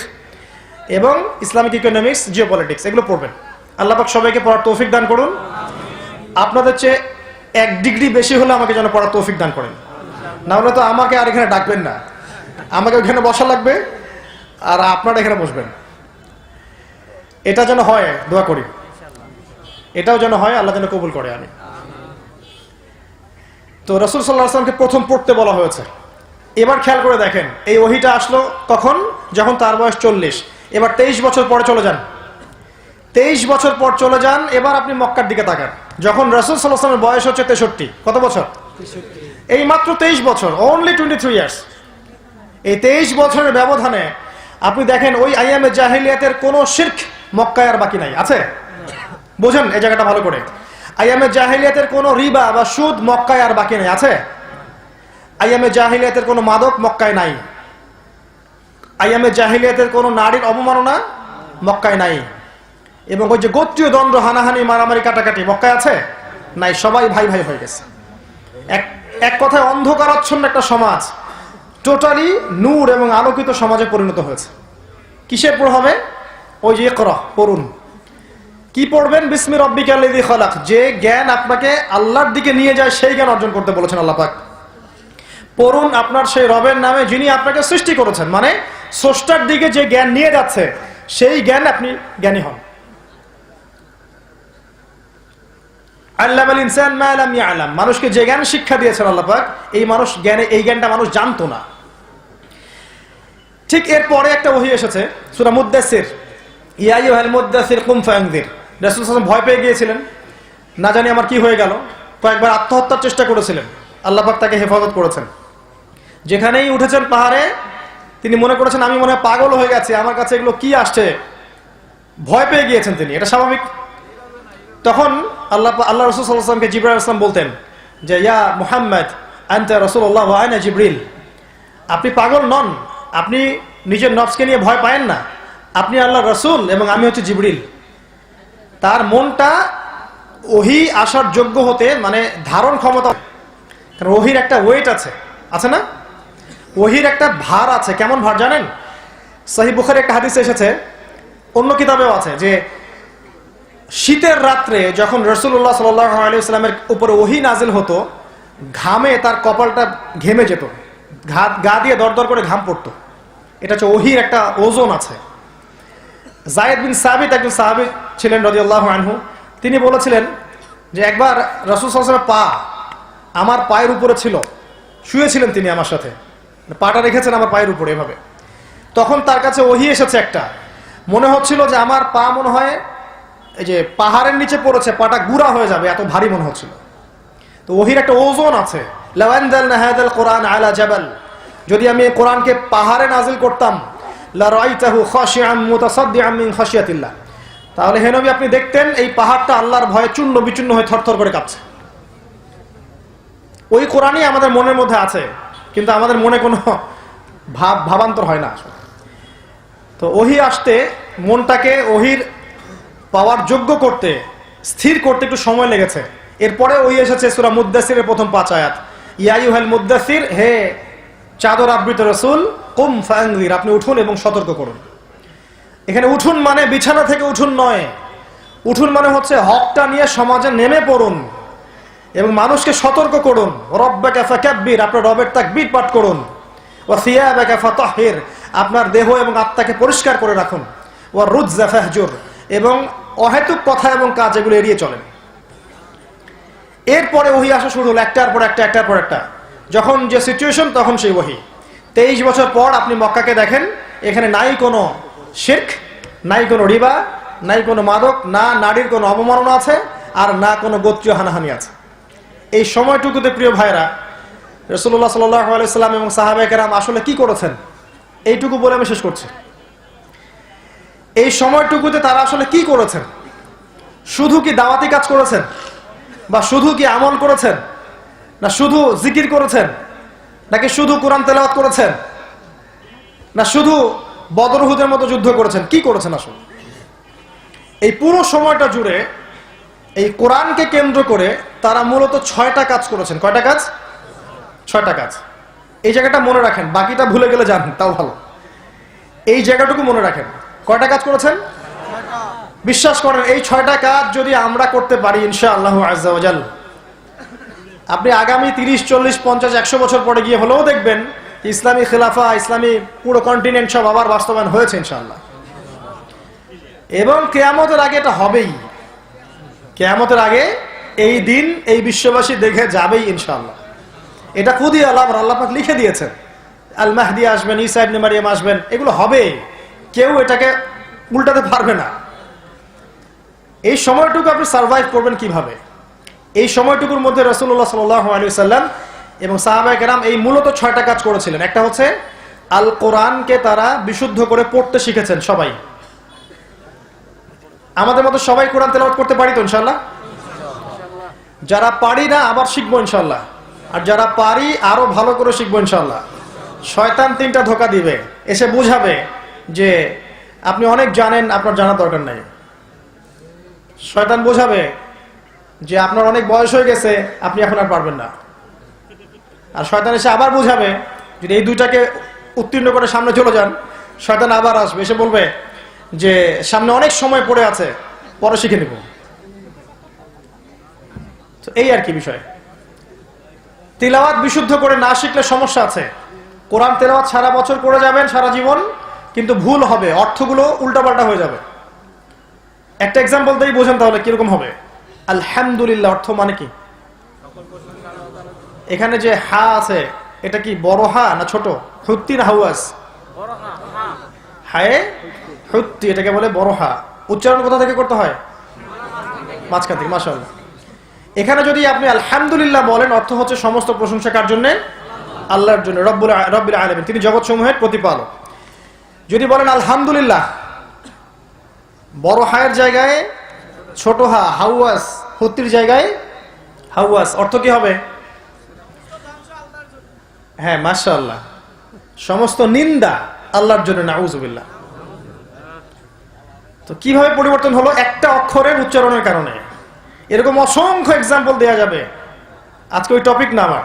এবং ইসলামিক ইকোনমিক্স, জিওপলিটিক্স, এগুলো পড়বেন। আল্লাহ পাক সবাইকে পড়ার তৌফিক দান করুন। আপনাদের চেয়ে 1 ডিগ্রি বেশি হলে আমাকে যেন পড়ার তৌফিক দান করেন, না হলে তো আমাকে আর এখানে ডাকবেন না, আমাকে ওখানে বসা লাগবে আর আপনারা এখানে বসবেন। এটা যেন হয়, দোয়া করি, এটাও যেন হয়, আল্লাহ যেন কবুল করে। আমি তো রাসূল সাল্লাল্লাহু আলাইহি ওয়াসাল্লামকে প্রথম পড়তে বলা হয়েছে। এবার খেয়াল করে দেখেন, এই ওহীটা আসলো কখন? যখন তার বয়স 40। এবার 23 বছর পরে চলে যান, 23 বছর পর চলে যান। এবার আপনি মক্কার দিকে তাকান, যখন রাসূল সাল্লাল্লাহু আলাইহি ওয়াসাল্লামের বয়স হচ্ছে 63। কত বছর? 63। এই মাত্র 23 বছর, অনলি 23 ইয়ার্স। এই 23 বছরের ব্যবধানে আপনি দেখেন ওই আইয়ামে জাহিলিয়াতের কোনো শিরক মক্কায় আর বাকি নাই। আছে? বোঝেন এই জায়গাটা ভালো করে। আইয়ামে জাহিলিয়াতের কোনো রিবা বা সুদ মক্কায় আর বাকি নাই। আছে? আইয়ামে জাহিলিয়াতের কোনো মাদক মক্কায় নাই। আইয়ামে জাহিলিয়াতের কোনো নারীর অবমাননা মক্কায় নাই। এবং ওই যে গোত্রীয় দ্বন্দ্ব, হানাহানি, মারামারি, কাটাকাটি মক্কায় আছে? নাই। সবাই ভাই ভাই হয়ে গেছে। এক কথায় অন্ধকারাচ্ছন্ন একটা সমাজ টোটালি নূর এবং আলোকিত সমাজে পরিণত হয়েছে। কিসের পর হবে? ওই যে ইকরা, পড়ুন। কি পড়বেন? বিসমি রাব্বিকাল্লাযী খালাক। যে জ্ঞান আপনাকে আল্লাহর দিকে নিয়ে যায় সেই জ্ঞান অর্জন করতে বলেছেন আল্লাহ পাক। পড়ুন আপনার সেই রবের নামে যিনি আপনাকে সৃষ্টি করেছেন, মানে স্রষ্টার দিকে যে জ্ঞান নিয়ে যাচ্ছে সেই জ্ঞান আপনি জ্ঞানী হন। আল্লামাল ইনসান মা লাম ইয়ালাম, মানুষকে যে জ্ঞান শিক্ষা দিয়েছেন আল্লাহ পাক, এই জ্ঞানটা মানুষ জানতো না। ঠিক এরপরে একটা ওহী এসেছে সূরা মুদ্দাসির, ইয়া আইয়ুহাল মুদ্দাসির কুম ফাআনযির। রাসূল সাল্লাল্লাহু আলাইহি ওয়াসাল্লাম ভয় পেয়ে গিয়েছিলেন, না জানি আমার কি হয়ে গেল, কয়েকবার আত্মহত্যার চেষ্টা করেছিলেন। আল্লাহ পাক তাকে হেফাজত করেছেন। যেখানেই উঠেছেন পাহাড়ে, তিনি মনে করেছেন আমি মনে হয় পাগল হয়ে গেছি, আমার কাছে এগুলো কি আসছে, ভয় পেয়ে গিয়েছেন তিনি। এটা স্বাভাবিক। তখন আল্লাহ রাসূল সাল্লাল্লাহু আলাইহি ওয়াসাল্লামকে জিবরাইল আলাইহিস সালাম বলতেন যে ইয়া মুহাম্মদ আনতা রাসূলুল্লাহ ওয়া আনা জিবরিল। আপনি পাগল নন, আপনি নিজের নফসকে নিয়ে ভয় পায়েন না, আপনি আল্লাহর রাসূল এবং আমি হচ্ছে জিবরিল। তার মনটা ওহী আসার যোগ্য হতে, মানে ধারণ ক্ষমতা, কারণ ওহীর একটা ওয়েট আছে, আছে না? ওহীর একটা ভার আছে। কেমন ভার জানেন? সহিহ বুখারী একটা হাদিসে এসেছে, অন্য কিতাবেও আছে, যে শীতের রাত্রে যখন রাসূলুল্লাহ সাল্লাল্লাহু আলাইহি ওয়াসাল্লামের উপরে ওহী নাজিল হতো, ঘামে তার কপালটা ঘেমে যেত, গা দিয়ে দরদর করে ঘাম পড়তো। এটা হচ্ছে ওহীর একটা ওজন আছে। যায়েদ বিন সাবিত একজন সাহাবী ছিলেন রাদিয়াল্লাহু আনহু। তিনি বলেছিলেন যে একবার রাসূল সাল্লাল্লাহু আলাইহি ওয়াসাল্লামের পা আমার পায়ের উপরে ছিল, শুয়েছিলেন তিনি আমার সাথে, পাটা রেখেছেন আমার পায়ের উপরে এভাবে। তখন তার কাছে ওহী এসেছে একটা, মনে হচ্ছিল যে আমার পা মনে হয় এই যে পাহাড়ের নিচে পড়েছে, পাটা গুঁড়া হয়ে যাবে, এত ভারী মনে হচ্ছিল। তো ওহীর একটা ওজন আছে, লাউ আনজালনা হাযাল কুরআন আলা জাবাল, যদি আমি এই কোরআনকে পাহাড়ে নাজিল করতাম, লা রাআইতাহু খাশিআম মুতাসাদ্দিআম মিন খাশিয়াতিল্লাহ, তাহলে হে নবী আপনি দেখতেন এই পাহাড়টা আল্লাহর ভয়ে চূর্ণ বিচূর্ণ হয়ে থরথর করে কাঁপছে। ওই কোরআনই আমাদের মনের মধ্যে আছে, কিন্তু আমাদের মনে কোনো ভাবান্তর হয় না। তো ওহী আসতে মনটাকে ওহীর পাওয়ার যোগ্য করতে, স্থির করতে একটু সময় লেগেছে। এরপরে ওই এসেছে সূরা মুদ্দাসিরের প্রথম 5 আয়াত, ইয়া আইয়ুহাল মুদ্দাসির, হে চাদর আবৃত রাসূল, কুম ফাআনযির, আপনি উঠুন এবং সতর্ক করুন। এখানে উঠুন মানে বিছানা থেকে উঠুন নয়, উঠুন মানে হচ্ছে হকটা নিয়ে সমাজে নেমে পড়ুন এবং মানুষকে সতর্ক করুন। রব্বাকা ফাকাব্বির, আপনার রবের তাকবীর পাঠ করুন। ওয়া সিয়াবাকা ফাতাহহির, আপনার দেহ এবং আত্মাকে পরিষ্কার করে রাখুন। ওয়া রুজজা ফাহজুর, এবং অহেতুক কথা এবং কাজ এগুলো এড়িয়ে চলেন। এরপরে ওহী আসা শুরু হলো, একটার পর একটা, একটার পর একটা। যখন যে সিচুয়েশন তখন সেই ওহী। 23 বছর পর আপনি মক্কাকে দেখেন, এখানে নাই কোনো শিরক, নাই কোনো রিবা, নাই কোনো মাদক, না নারীর কোনো অবমাননা আছে, আর না কোনো গোত্রীয় হানাহানি আছে। এই সময়টুকুতে প্রিয় ভাইরা, রাসূলুল্লাহ সাল্লাল্লাহু আলাইহি ওয়াসাল্লাম এবং সাহাবায়ে কেরাম আসলে কি করেছেন, এইটুকু বলে আমি শেষ করছি। এই সময়টুকুতে তারা আসলে কি করেছেন? শুধু কি দাওয়াতি কাজ করেছেন, বা শুধু কি আমল করেছেন, না শুধু জিকির করেছেন, নাকি শুধু কোরআন তেলাওয়াত করেছেন, না শুধু বদর উহুদের মতো যুদ্ধ করেছেন? কি করেছেন আসলে? এই পুরো সময়টা জুড়ে এই কোরআনকে কেন্দ্র করে তারা মূলত 6টা কাজ করেছেন। কয়টা কাজ? 6টা কাজ। এই জায়গাটা মনে রাখেন, বাকিটা ভুলে গেলে জানেন তাও ভালো। এই জায়গাটুকু মনে রাখেন, কয়টা কাজ করেছেন? বিশ্বাস করেন, এই 6টা কাজ যদি আমরা করতে পারি ইনশাআল্লাহু আযজা ওয়া জাল, আপনি আগামী 30, 40, 50, 100 বছর পরে গিয়ে হলেও দেখবেন ইসলামী খেলাফা, ইসলামী পুরো কন্টিনেন্ট সব আবার বাস্তবায়ন হয়েছে ইনশাআল্লাহ। এবং কিয়ামতের আগে এটা হবেই। কিয়ামতের আগে এই দিন এই বিশ্ববাসী দেখে যাবেই ইনশাআল্লাহ। এটা খুদই আল্লাহ পাক লিখে দিয়েছেন। আল মাহদি আসবেন, ঈসা ইবনে মারইয়াম আসবেন, এগুলো হবে, কেউ এটাকে উল্টাতে পারবে না। এই সময়টুকু আপনি সার্ভাইভ করবেন কিভাবে? এই সময়টুকুর মধ্যে রাসূলুল্লাহ সাল্লাল্লাহু আলাইহি ওয়াসাল্লাম এবং সাহাবায়ে কেরাম এই মূলত 6টা কাজ করেছিলেন। একটা হচ্ছে আল কোরআনকে তারা বিশুদ্ধ করে পড়তে শিখেছেন। সবাই আমাদের মতো সবাই কোরআন তেলাওয়াত করতে পারি তো ইনশাআল্লাহ? যারা পারি না আবার শিখবো ইনশাআল্লাহ, আর যারা পারি আরো ভালো করে শিখবো ইনশাআল্লাহ। শয়তান 3টা ধোঁকা দিবে, এসে বুঝাবে যে আপনি অনেক জানেন, আপনার জানার দরকার নাই। শয়তান বোঝাবে যে আপনার অনেক বয়স হয়ে গেছে, আপনি এখন আর পারবেন না। আর শয়তান এসে আবার বোঝাবে, যদি এই দুইটাকে উত্তীর্ণ করে সামনে চলে যান, শয়তান আবার আসবে, এসে বলবে যে সামনে অনেক সময় পড়ে আছে, পরে শিখে নিব। তো এই আর কি বিষয়। তিলাওয়াত বিশুদ্ধ করে না শিখলে সমস্যা আছে। কোরআন তেলাওয়াত সারা বছর করে যাবেন, সারা জীবন, কিন্তু ভুল হবে, অর্থগুলো উল্টাপাল্টা হয়ে যাবে। একটা এক্সাম্পল দিয়েই বোঝেন তাহলে কিরকম হবে। আলহামদুলিল্লাহ অর্থ মানে কি? এখানে যে হা আছে, এটা কি বড় হা না ছোট? হুত্তি না হাওয়াস? হায়ে হুত্তি, এটাকে বলে বড় হা। উচ্চারণ কোথা থেকে করতে হয়? মাঝখান থেকে। মাশাআল্লাহ। এখানে যদি আপনি আলহামদুলিল্লাহ বলেন, অর্থ হচ্ছে সমস্ত প্রশংসা কার জন্য? আল্লাহর জন্য, রব্বুল আলামিন, তিনি জগৎসমূহের প্রতিপালক। যদি বলেন আলহামদুলিল্লাহ, বড় হায়ের জায়গায় ছোট হা হাওয়াস, হুত্তির জায়গায় হাওয়াস, অর্থ কি হবে? হ্যাঁ মাশাআল্লাহ, সমস্ত নিন্দা আল্লাহর জন্য, নাউযুবিল্লাহ। তো কিভাবে পরিবর্তন হলো? একটা অক্ষরের উচ্চারণের কারণে। এরকম অসংখ্য এক্সাম্পল দেয়া যাবে, আজকে ওই টপিক না আমার।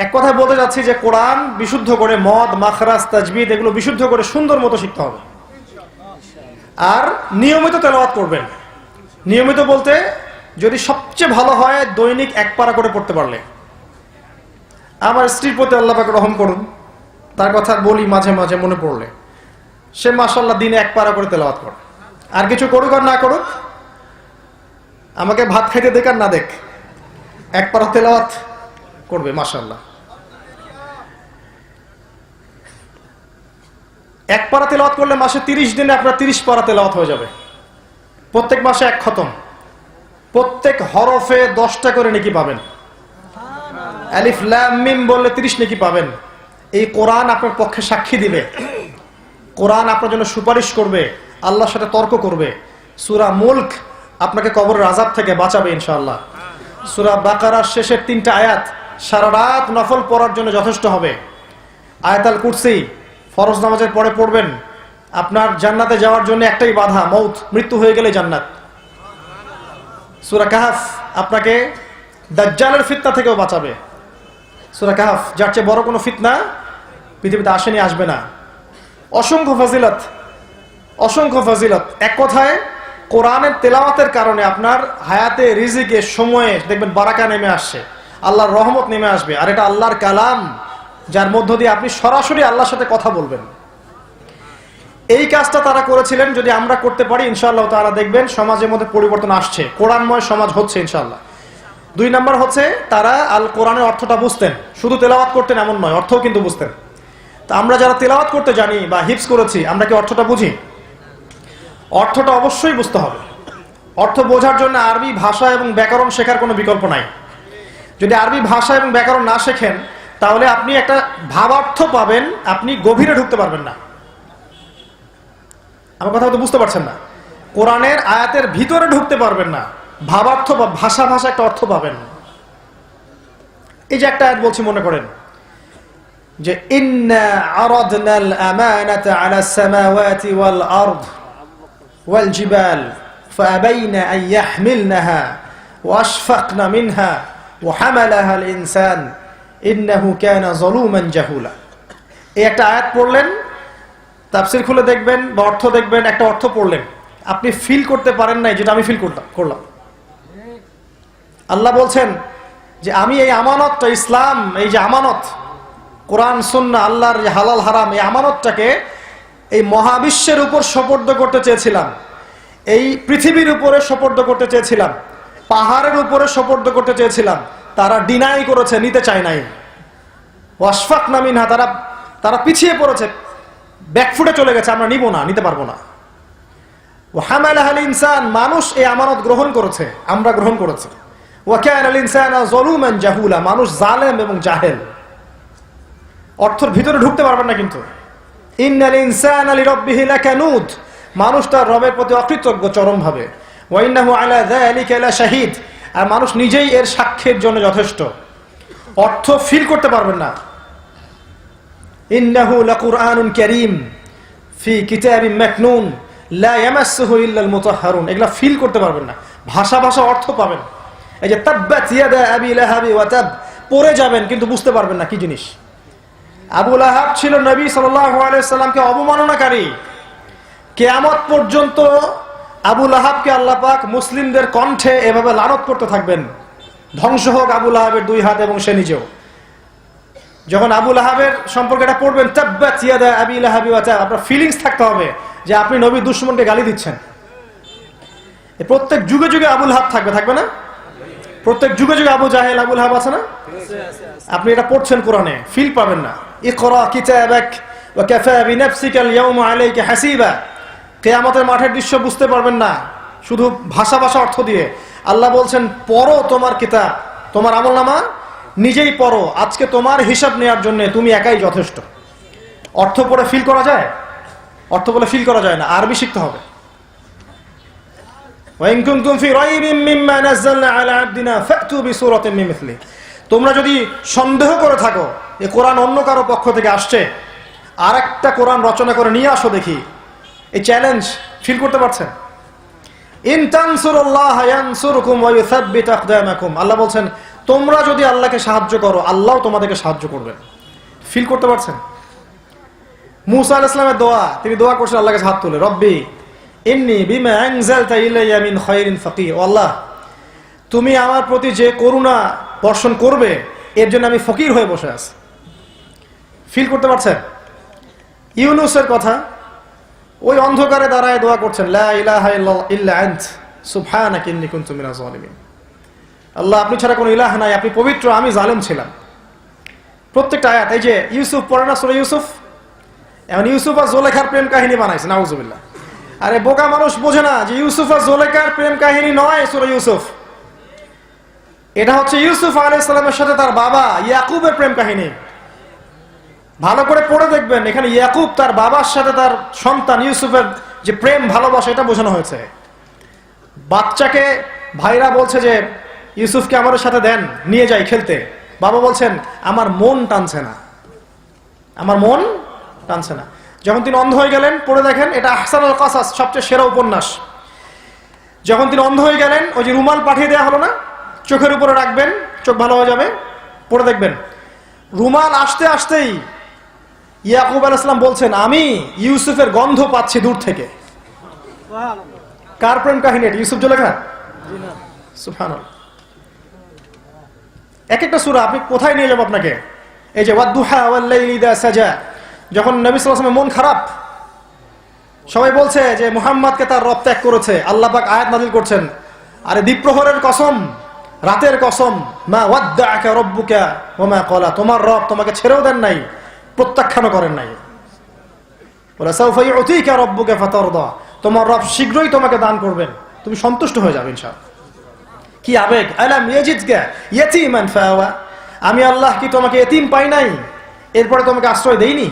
এক কথায় বলতে যাচ্ছি যে কোরআন বিশুদ্ধ করে, মদ, মাখরাজ, তাজবিদ এগুলো বিশুদ্ধ করে সুন্দর মতো শিখতে হবে। আর নিয়মিত তেলাওয়াত করবেন। নিয়মিত বলতে যদি সবচেয়ে ভালো হয় দৈনিক 1 পারা করে পড়তে পারলে। আমার স্ত্রীর প্রতি আল্লাহ পাক রহম করুন, তার কথা বলি মাঝে মাঝে মনে পড়লে, সে মাশাআল্লাহ দিনে 1 পারা করে তেলাওয়াত করে, আর কিছু করুক আর না করুক, আমাকে ভাত খাইতে দেখ আর না দেখ, 1 পারা তেলাওয়াত করবে মাশাআল্লাহ। 1 পারা তেলাওয়াত করলে মাসে 30 দিনে আপনার 30 পারা তেলাওয়াত হয়ে যাবে। প্রত্যেক মাসে 1 খতম, প্রত্যেক হরফে 10টা করে নেকি পাবেন। আলিফ লাম মিম বললে 30 নেকি পাবেন। এই কোরআন আপনার পক্ষে সাক্ষী দিবে, কোরআন আপনার জন্য সুপারিশ করবে, আল্লাহর সাথে তর্ক করবে। সূরা মুলক আপনাকে কবরের আযাব থেকে বাঁচাবে ইনশাআল্লাহ। সূরা বাকারার শেষের 3টা আয়াত সারা রাত নফল পড়ার জন্য যথেষ্ট হবে। আয়াতুল কুরসি ফরজ নামাজের পরে পড়বেন, আপনার জান্নাতে যাওয়ার জন্য একটাই বাধা, মউত, মৃত্যু হয়ে গেলে জান্নাত। সূরা কাহফ আপনাকে দাজ্জালের ফিতনা থেকেও বাঁচাবে। সূরা কাহফ, যার চেয়ে বড় কোনো ফিতনা পৃথিবীতে আসেনি, আসবে না। অসংখ্য ফজিলত, অসংখ্য ফজিলত। এক কথায় কোরআনের তেলাওয়াতের কারণে আপনার হায়াতে, রিজিকে, সময়ে দেখবেন বারাকা নেমে আসছে, আল্লাহর রহমত নেমে আসবে। আর এটা আল্লাহর কালাম, যার মধ্য দিয়ে আপনি সরাসরি আল্লাহর সাথে কথা বলবেন। এই কাজটা তারা করেছিলেন, যদি আমরা করতে পারি ইনশাআল্লাহ তাআলা দেখবেন সমাজের মধ্যে পরিবর্তন আসছে, কোরআনময় সমাজ হচ্ছে ইনশাআল্লাহ। 2 নাম্বার হচ্ছে তারা আল কোরআনের অর্থটা বুঝতেন, শুধু তেলাওয়াত করতেন এমন নয়, অর্থও কিন্তু বুঝতেন। তা আমরা যারা তেলাওয়াত করতে জানি বা হিফজ করেছি, আমরা কি অর্থটা বুঝি? অর্থটা অবশ্যই বুঝতে হবে। অর্থ বোঝার জন্য আরবি ভাষা এবং ব্যাকরণ শেখার কোনো বিকল্প নাই। যদি আরবি ভাষা এবং ব্যাকরণ না শেখেন, তাহলে আপনি একটা ভাবার্থ পাবেন, আপনি গভীরে ঢুকতে পারবেন না। আমার কথা হয়তো বুঝতে পারছেন না। কোরআনের আয়াতের ভিতরে ঢুকতে পারবেন না, ভাবার্থ বা ভাষা একটা অর্থ পাবেন। এই যে একটা আয়াত বলছি, মনে করেন যে ইন্না আরাদনাল আমানাতা আলাস সামাওয়াতি ওয়াল আরদ ওয়াল জিবাল ফাআবাইনা আন ইয়াহমিলনাহা ওয়া আশফাকনা মিনহা ওয়া হামালাহা আল ইনসান ইন্নাহু কানা যালুমান জাহুলা। এই একটা আয়াত পড়লেন, তাফসীর খুলে দেখবেন বা অর্থ দেখবেন, একটা অর্থ পড়লেন, আপনি ফিল করতে পারেন নাই যেটা আমি ফিল করলাম। আল্লাহ বলছেন যে আমি এই আমানতটা, ইসলাম এই যে আমানত, কোরআন সুন্নাহ, আল্লাহর যে হালাল হারাম, এই আমানতটাকে এই মহাবিশ্বের উপর সোপর্দ করতে চেয়েছিলাম, এই পৃথিবীর উপরে সোপর্দ করতে চেয়েছিলাম, পাহাড়ের উপরে সোপর্দ করতে চেয়েছিলাম। তারা ডিনাই করেছে, নিতে চায় নাই। ওয়াশফাকনা মিনহা, তারা পিছিয়ে পড়েছে, ব্যাকফুটে চলে গেছে, আমরা নিব না, নিতে পারবো না। ওয়া হামালাহাল ইনসান, মানুষ এই আমানত গ্রহণ করেছে, আমরা গ্রহণ করেছি। ওয়া কানাল ইনসানু যালুমান জাহুলা, মানুষ জালেম এবং জাহেল। অর্থের ভিতরে ঢুকতে পারবেন না কিন্তু। ইন্নাল ইনসানা লিরাব্বিহি লাকানুদ, মানুষ তার রবের প্রতি অকৃতজ্ঞ চরমভাবে। ওয়া ইন্নাহু আলা যালিকা লাশাহিদ, আর মানুষ নিজেই এর সাক্ষ্যের জন্য যথেষ্ট। অর্থ ফিল করতে পারবেন না। ইন্নাহু লাকুরআনুন কারীম ফি কিতাবিন মাকনুন লা ইয়ামাসসুহু ইল্লাল মুতাহহারুন, এগুলা ফিল করতে পারবেন না। ভাষা অর্থ পাবেন। এই যে তাব্বাত ইয়াদা আবি লাহাবি ওয়া তাব, পড়ে যাবেন কিন্তু বুঝতে পারবেন না কি জিনিস। আবু লাহাব ছিল নবী সাল্লাল্লাহু আলাইহি সাল্লামকে অবমাননাকারী। কিয়ামত পর্যন্ত আবু লাহাবকে আল্লাহ পাক মুসলিমদের কণ্ঠে এভাবে লানত করতে থাকবেন, ধ্বংস হোক আবু লাহাবের 2 হাত এবং সে নিজেও। যখন আবু লাহাবের সম্পর্কে এটা পড়বেন, তাব্বাত ইয়াদা আবি লাহাবি ওয়া তাব, আপনার ফিলিংস থাকতে হবে যে আপনি নবীর দুশমনকে গালি দিচ্ছেন। প্রত্যেক যুগে যুগে আবু লাহাব থাকবে না? প্রত্যেক যুগে যুগে আবু জাহেল, আবু লাহাব আছে না? আপনি এটা পড়ছেন কোরআনে, ফিল পাবেন না। ইকরা কিতাবাক ওয়া কাফা বিনাফসিকাল ইয়াওমা আলাইকা হাসিবা, কিয়ামতের মাঠের দৃশ্য বুঝতে পারবেন না শুধু ভাষা অর্থ দিয়ে। আল্লাহ বলছেন পড়ো তোমার কিতাব, তোমার আমলনামা নিজেই পড়ো, আজকে তোমার হিসাব নেওয়ার জন্য তুমি একাই যথেষ্ট। অর্থ পড়ে ফিল করা যায়? অর্থ বলে ফিল করা যায় না, আরবি শিখতে হবে। ওয়াইন কুনতুম ফি রাইবিন মিম্মা নাযালনা আলা আবদিনা ফাতু বিসূরাতিন মিন মিথলি, তোমরা যদি সন্দেহ করে থাকো এই কোরআন অন্য কারো পক্ষ থেকে আসছে, আরেকটা কোরআন রচনা করে নিয়ে আসো দেখি। এই চ্যালেঞ্জ ফিল করতে পারছেন? ইন তানসুরুল্লাহ ইয়ানসুরকুম ওয়া ইউসাব্বিত আকদামাকুম, আল্লাহ বলছেন তোমরা যদি আল্লাহকে সাহায্য করো, আল্লাহও তোমাদেরকে সাহায্য করবেন। ফিল করতে পারছেন? মুসা আলাইহিস সালামের দোয়া, তিনি দোয়া করছেন আল্লাহর কাছে হাত তুলে, রব্বি ইন্নী বিমা আনজালতা ইলাইয়া মিন খায়রিন ফাকিহ, ও আল্লাহ তুমি আমার প্রতি যে করুণা বর্ষণ করবে এর জন্য আমি ফকির হয়ে বসে আছি। ফিল করতে পারছেন? ইউনূসের কথা, ওই অন্ধকারে দাঁড়ায় দোয়া করছেন, লা ইলাহা ইল্লা আন্ত সুবহানাকা ইন্নী কুনতু মিনাজ জালিমিন। আল্লাহ, আপনি ছাড়া কোনো ইলাহ নাই, আপনি পবিত্র, আমি জালেম ছিলাম। প্রত্যেকটা আয়াত, এই যে ইউসুফ পড়ে না সূরা ইউসুফ, এখন ইউসুফ আর জোলেখার প্রেম কাহিনী বানাইছে, নাউজুবিল্লাহ। আরে বোকা মানুষ বোঝে না যে ইউসুফ আর জোলেখার প্রেম কাহিনী নয় সূরা ইউসুফ। এটা হচ্ছে ইউসুফ আলাইহিস সালামের সাথে তার বাবা ইয়াকুবের প্রেম কাহিনী। ভালো করে পড়ে দেখবেন, এখানে ইয়াকুব তার বাবার সাথে তার সন্তান ইউসুফের যে প্রেম ভালোবাসা এটা বোঝানো হয়েছে। বাচ্চাকে ভাইরা বলছে যে ইউসুফকে আমাদের সাথে দেন, নিয়ে যাই খেলতে। বাবা বলছেন আমার মন টানছে না, আমার মন টানছে না। যখন তিনি অন্ধ হয়ে গেলেন, পড়ে দেখেন, এটা আহসানুল কাসাস, সবচেয়ে সেরা উপন্যাস। যখন তিনি অন্ধ হয়ে গেলেন, ওই যে রুমাল পাঠিয়ে দেওয়া হলো না, চোখের উপরে রাখবেন, চোখ ভালো হয়ে যাবে, পড়ে দেখবেন। রুমাল আসতে আসতেই ইয়াকুব আলাইহিস সালাম বলছেন আমি ইউসুফের গন্ধ পাচ্ছি দূর থেকে। কার প্রেম কাহিনী এটা? ইউসুফ জুলেখা? সুবহানাল্লাহ। এক একটা সূরা আপনি কোথায় নিয়ে যাব আপনাকে। এই যে ওয়াদ-দুহা ওয়াল-লাইলি ইযা সাজা, যখন নবী সাল্লাল্লাহু আলাইহি ওয়াসাল্লাম মন খারাপ, সবাই বলছে যে মুহাম্মদকে তার রব ত্যাগ করেছে, আল্লাহ পাক আয়াত নাযিল করছেন, আরে দ্বীপ্রহরের কসম, রাতের কসম, মা ওয়াদ্দাআকা রাব্বুকা ওয়া মা ক্বালা, তোমার রব তোমাকে ছেড়েও দেন নাই, প্রত্যাখ্যানও করেন নাই। ওয়ালা সাউফা ইউতিকা রাব্বুকা ফাতারদা, তোমার রব শীঘ্রই তোমাকে দান করবেন, তুমি সন্তুষ্ট হয়ে যাবে ইনশাআল্লাহ। কি আবেগ! আলাম ইয়াজিদকা ইয়াতীমান ফাআওয়া, আমি আল্লাহ কি তোমাকে এতিম পাই নাই, এরপরে তোমাকে আশ্রয় দেইনি?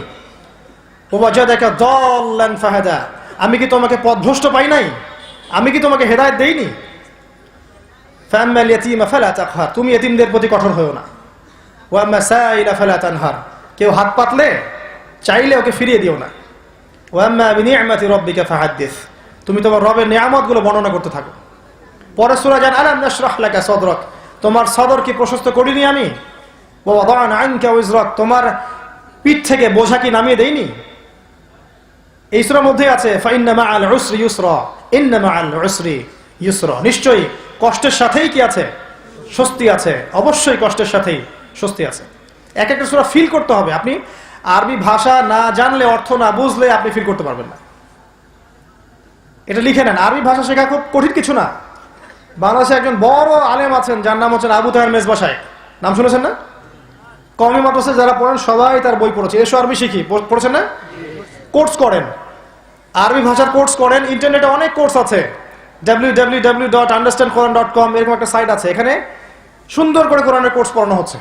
ওয়াজাদাকা দাল্লান ফাহাদা, আমি কি তোমাকে পথভ্রষ্ট পাই নাই, আমি কি তোমাকে হেদায়েত দেইনি? ফাআম্মাল ইয়াতীমা ফালা তাকহার, তুমি এতিমদের প্রতি কঠোর হয়ো না। ওয়া আম্মা সাইলা ফালা তানহার, কেউ হাত পাতলে চাইলে ওকে ফিরিয়ে দিও না। ওয়া আম্মা বিনি'মাতি রাব্বিকা ফাহাদ্দিস, তুমি তোমার রবের নিয়ামতগুলো বর্ণনা করতে থাকো। পরে সূরা জান, আলাম নাশরাহ লাকা সাদরাক, তোমার সদর কি প্রশস্ত করিনি আমি? ওয়া ওয়াদা'না আনকা ওয়িজরাক, তোমার পিঠ থেকে বোঝা কি নামিয়ে দেইনি? এই সূরার মধ্যে আছে ফাইন্না মা'আল উসরি ইউসরা, ইন্না মা'আল উসরি ইউসরা, নিশ্চয়ই কষ্টের সাথেই কি আছে? স্বস্তি আছে। অবশ্যই কষ্টের সাথেই স্বস্তি আছে। এক একটা সূরা ফিল করতে হবে। আপনি আরবি ভাষা না জানলে, অর্থ না বুঝলে আপনি ফিল করতে পারবেন না। এটা লিখে নেন, আরবি ভাষা শেখা খুব কঠিন কিছু না। বাংলাদেশে একজন বড় আলেম আছেন, যার নাম হচ্ছেন আবু তাহের মেজবা সাহেব, নাম শুনেছেন না? কওমি মাদ্রাসায় যারা পড়েন সবাই তার বই পড়েছে, এসো আরবি শিখি, পড়েছেন না? কোর্স করেন, আরবি ভাষার কোর্স করেন। ইন্টারনেটে অনেক কোর্স আছে, www.understandquran.com এরকম একটা সাইট আছে, এখানে সুন্দর করে কোরআনের কোর্স পড়ানো হচ্ছে।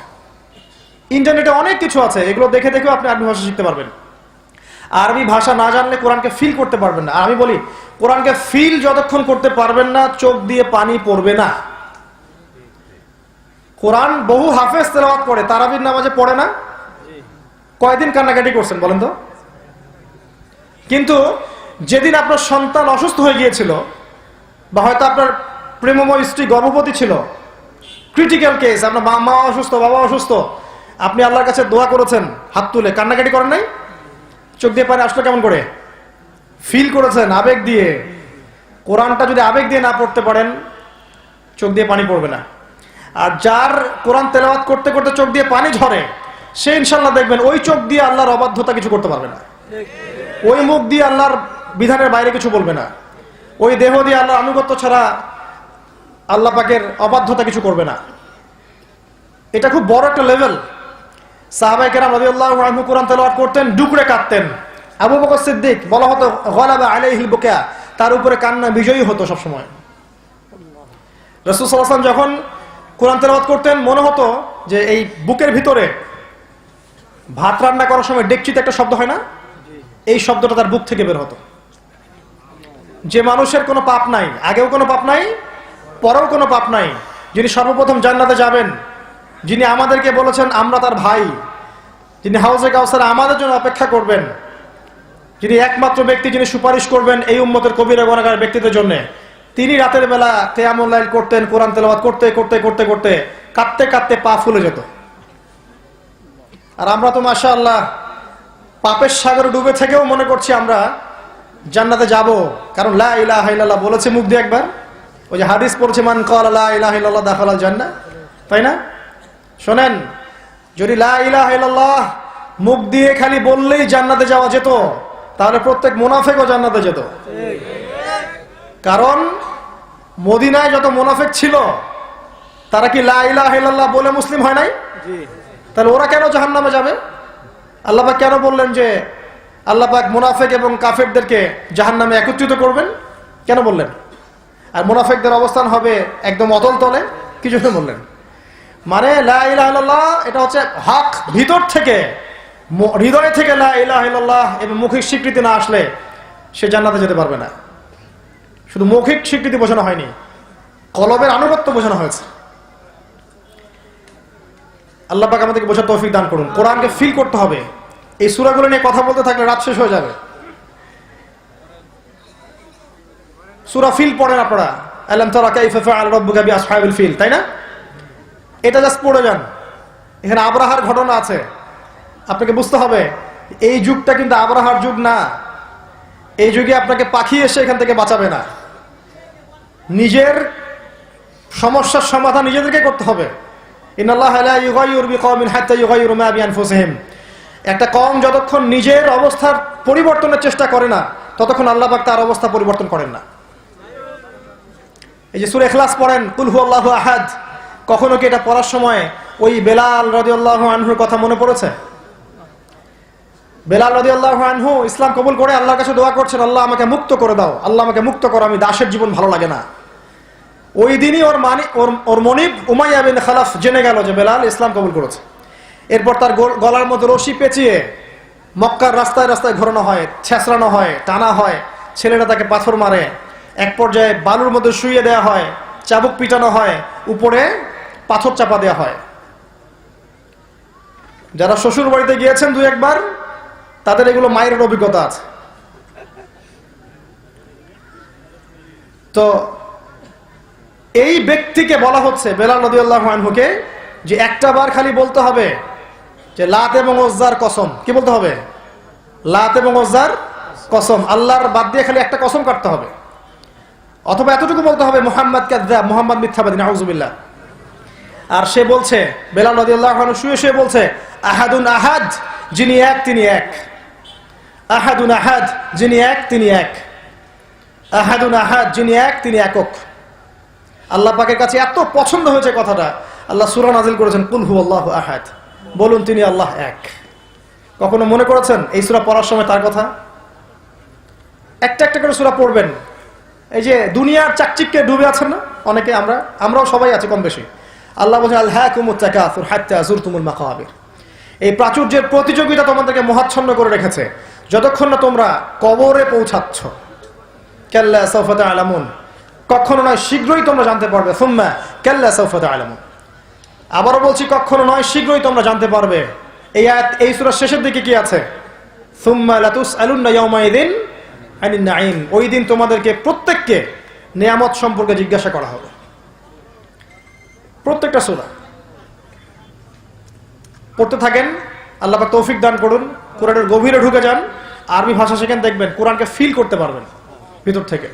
ইন্টারনেটে অনেক কিছু আছে, এগুলো দেখে দেখেও আপনি আরবি ভাষা শিখতে পারবেন। আরবি ভাষা না জানলে কোরআনকে ফিল করতে পারবেন না। আর আমি বলি, কোরআনকে ফিল যতক্ষণ করতে পারবেন না, চোখ দিয়ে পানি পড়বে না। কোরআন বহু হাফেজ তেলাওয়াত করে, তারাবির নামাজে পড়ে না? কয়দিন কান্নাকাটি করছেন বলেন তো? কিন্তু যেদিন আপনার সন্তান অসুস্থ হয়ে গিয়েছিল, বা হয়তো আপনার প্রেমময় স্ত্রী গর্ভবতী ছিল, ক্রিটিক্যাল কেস, আপনার মা অসুস্থ, বাবা অসুস্থ, আপনি আল্লাহর কাছে দোয়া করেছেন, হাত তুলে কান্নাকাটি করেন নাই? চোখ দিয়ে পানি আসলো কেমন করে? ফিল করেছেন আবেগ দিয়ে। কোরআনটা যদি আবেগ দিয়ে না পড়তে পারেন, চোখ দিয়ে পানি পড়বে না। আর যার কোরআন তেলাওয়াত করতে করতে চোখ দিয়ে পানি ঝরে, সে ইনশাল্লাহ দেখবেন ওই চোখ দিয়ে আল্লাহর অবাধ্যতা কিছু করতে পারবে না, ওই মুখ দিয়ে আল্লাহর বিধানের বাইরে কিছু বলবে না, ওই দেহ দিয়ে আল্লাহর আনুগত্য ছাড়া আল্লাহ পাকের অবাধ্যতা কিছু করবে না। এটা খুব বড় একটা লেভেল। সাহাবায়ে কেরাম রাদিয়াল্লাহু আনহু কোরআন তেলাওয়াত করতেন, ডুকরে কাঁদতেন। আবু বকর সিদ্দিক বলা হতো গালাবা আলাইহিল বুকা, তার উপরে কান্না বিজয়ী হতো সব সময়। রাসূল সাল্লাল্লাহু আলাইহি ওয়াসাল্লাম যখন কোরআন তেলাওয়াত করতেন, মনে হতো যে এই বুকের ভিতরে ভাত রান্না করার সময় ডেকচিতে একটা শব্দ হয় না, এই শব্দটা তার বুক থেকে বের হতো। যে মানুষের কোনো পাপ নাই, আগেও কোনো পাপ নাই, পরেও কোনো পাপ নাই, যিনি সর্বপ্রথম জান্নাতে যাবেন, যিনি আমাদেরকে বলেছেন আমরা তার ভাই, যিনি হাউজে কাউসারে আমাদের জন্য অপেক্ষা করবেন, যিনি একমাত্র ব্যক্তি যিনি সুপারিশ করবেন এই উম্মতের কবিরা গুনাহগার ব্যক্তিদের জন্য, তিনি রাতের বেলা কিয়ামুল লাইল করতেন, কোরআন তেলাওয়াত করতে করতে করতে করতে কাঁদতে কাঁদতে পা ফুলে যেত। আর আমরা তো মাশাআল্লাহ পাপের সাগরে ডুবে থেকেও মনে করছি আমরা জান্নাতে যাব, কারণ লা ইলাহা ইল্লাল্লাহ বলেছে মুখ দিয়ে একবার। ওই যে হাদিস পড়ছে, মান ক্বালা লা ইলাহা ইল্লাল্লাহ দাখালাল জান্নাহ, তাই না? শোনেন, যদি লা ইলাহা ইল্লাল্লাহ মুখ দিয়ে খালি বললেই জান্নাতে যাওয়া যেত, তাহলে প্রত্যেক মুনাফিকও জান্নাতে যেত। কারণ মদিনায় যত মুনাফিক ছিল তারা কি লা ইলাহা ইল্লাল্লাহ বলে মুসলিম হয় নাই? তাহলে ওরা কেন জাহান্নামে যাবে? আল্লাহ পাক কেন বললেন যে আল্লাহ পাক মুনাফিক এবং কাফেরদেরকে জাহান্নামে একত্রিত করবেন? কেন বললেন? আর মুনাফিকদের অবস্থান হবে একদম অতল তলে, কি জন্য বললেন? মানে লা ইলাহা ইল্লাল্লাহ এটা হচ্ছে হক, ভিতর থেকে হৃদয় থেকে লা ইলাহা ইল্লাল্লাহ এবং মৌখিক স্বীকৃতি না আসলে সে জান্নাতে যেতে পারবে না। শুধু মৌখিক স্বীকৃতি বোঝানো হয়নি, কলবের আনুগত্য বোঝানো হয়েছে। আল্লাহ পাক আমাদেরকে বোঝার তৌফিক দান করুন। কোরআনকে ফিল করতে হবে। এই সূরাগুলো নিয়ে কথা বলতে থাকলে রাত শেষ হয়ে যাবে। সূরা ফিল পড়েন আপনারা, আলাম তারা কাইফা ফাআল রাব্বুকা বিআসহাবিল ফিল, তাই না? এটা জাস্ট পড়ে যান। এখানে আবরাহার ঘটনা আছে, আপনাকে বুঝতে হবে এই যুগটা কিন্তু আবরাহার যুগ না। এই যুগে আপনাকে পাখি এসে এখান থেকে বাঁচাবে না। নিজের সমস্যার সমাধান নিজেদেরকে করতে হবে। ইন্নাল্লাহা লা ইউগাইয়িরু বিকওমিন হাত্তা ইউগাইয়িরু মা বিআনফুসিহিম। একটা কওম যতক্ষণ নিজের অবস্থার পরিবর্তনের চেষ্টা করে না ততক্ষণ আল্লাহ পাক তার অবস্থা পরিবর্তন করেন না। এই যে সূরা ইখলাস পড়েন, কুল হুয়াল্লাহু আহাদ, কখনো কি এটা পড়ার সময় ওই বেলাল রাদিয়াল্লাহু আনহুর কথা মনে পড়েছে? বেলাল রাদিয়াল্লাহু আনহু ইসলাম কবুল করে আল্লাহর কাছে দোয়া করছেন, আল্লাহ আমাকে মুক্ত করে দাও, আল্লাহ আমাকে মুক্ত করো, আমি দাসের জীবন ভালো লাগে না। ওই দিনই ওর মনিব উমাইয়া বিন খালাফ জেনে গেল যে বেলাল ইসলাম কবুল করেছে। এরপর তার গলার মধ্যে রশি পেঁচিয়ে মক্কার রাস্তায় রাস্তায় ঘোরানো হয়, ছেঁচড়ানো হয়, টানা হয়, ছেলেরা তাকে পাথর মারে, এক পর্যায়ে বালুর মধ্যে শুইয়ে দেওয়া হয়, চাবুক পিটানো হয়, উপরে পাথর চাপা দেওয়া হয়। যারা শ্বশুর বাড়িতে গিয়েছেন দুই একবার তাদের এগুলো মায়ের অভিজ্ঞতা আছে। তো এই ব্যক্তিকে বলা হচ্ছে বেলাল রাদিয়াল্লাহু আনহুকে যে একটা বার খালি বলতে হবে যে লাত এবং উজ্জার কসম। কি বলতে হবে? লাত এবং উজ্জার কসম। আল্লাহর বাদ দিয়ে খালি একটা কসম কাটতে হবে। অথবা এতটুকু বলতে হবে মুহাম্মদ কাযযাব, মুহাম্মদ মিথ্যাবাদী, নাউযুবিল্লাহ। আর সে বলছে, বেলাল রাদিয়াল্লাহু আনহু শুয়ে শুয়ে বলছে, আহাদুন আহাদ, যিনি এক তিনি এক। আহাদুন আহাদ, যিনি এক তিনি এক। আহাদুন আহাদ, যিনি এক তিনি একক। আল্লাহ পাকের কাছে এত পছন্দ হয়েছে কথাটা, আল্লাহ সূরা নাযিল করেছেন, কুল হুয়াল্লাহু আহাদ, বলুন তিনি আল্লাহ এক। কখনো মনে করেছেন এই সূরা পড়ার সময় তার কথা? একটা একটা করে সূরা পড়বেন। এই যে দুনিয়ার চাকচিক্যে ডুবে আছেন না অনেকে, আমরাও সবাই আছি কম বেশি। আল্লাহ বলছেন আলহাকুমুত তাকাসুর হাত্তা যুরতুমুল মাকাবির। এই প্রাচুর্যের প্রতিযোগিতা তোমাদেরকে মোহাচ্ছন্ন করে রেখেছে যতক্ষণ না তোমরা কবরে পৌঁছাচ্ছ। কাল্লা সাউফা তা'লামুন, কখনো নয় শীঘ্রই তোমরা জানতে পারবে। সুম্মা কাল্লা সাউফা তা'লামুন, আবারও বলছি কখনো নয় শীঘ্রই তোমরা জানতে পারবে। এই আয়াত এই সূরার শেষের দিকে কি আছে? সুম্মা লাতুসআলুন্না ইয়াওমাইযিন আনিন নাঈম, ওই দিন তোমাদেরকে প্রত্যেককে নিয়ামত সম্পর্কে জিজ্ঞাসা করা হবে। প্রত্যেকটা সূরা পড়তে থাকেন, আল্লাহ পাক তৌফিক দান করুন। কোরআনের গভীরে ঢুকে যান, আরবি ভাষা শিখেন, দেখবেন কোরআনকে ফিল করতে পারবেন ভিতর থেকে।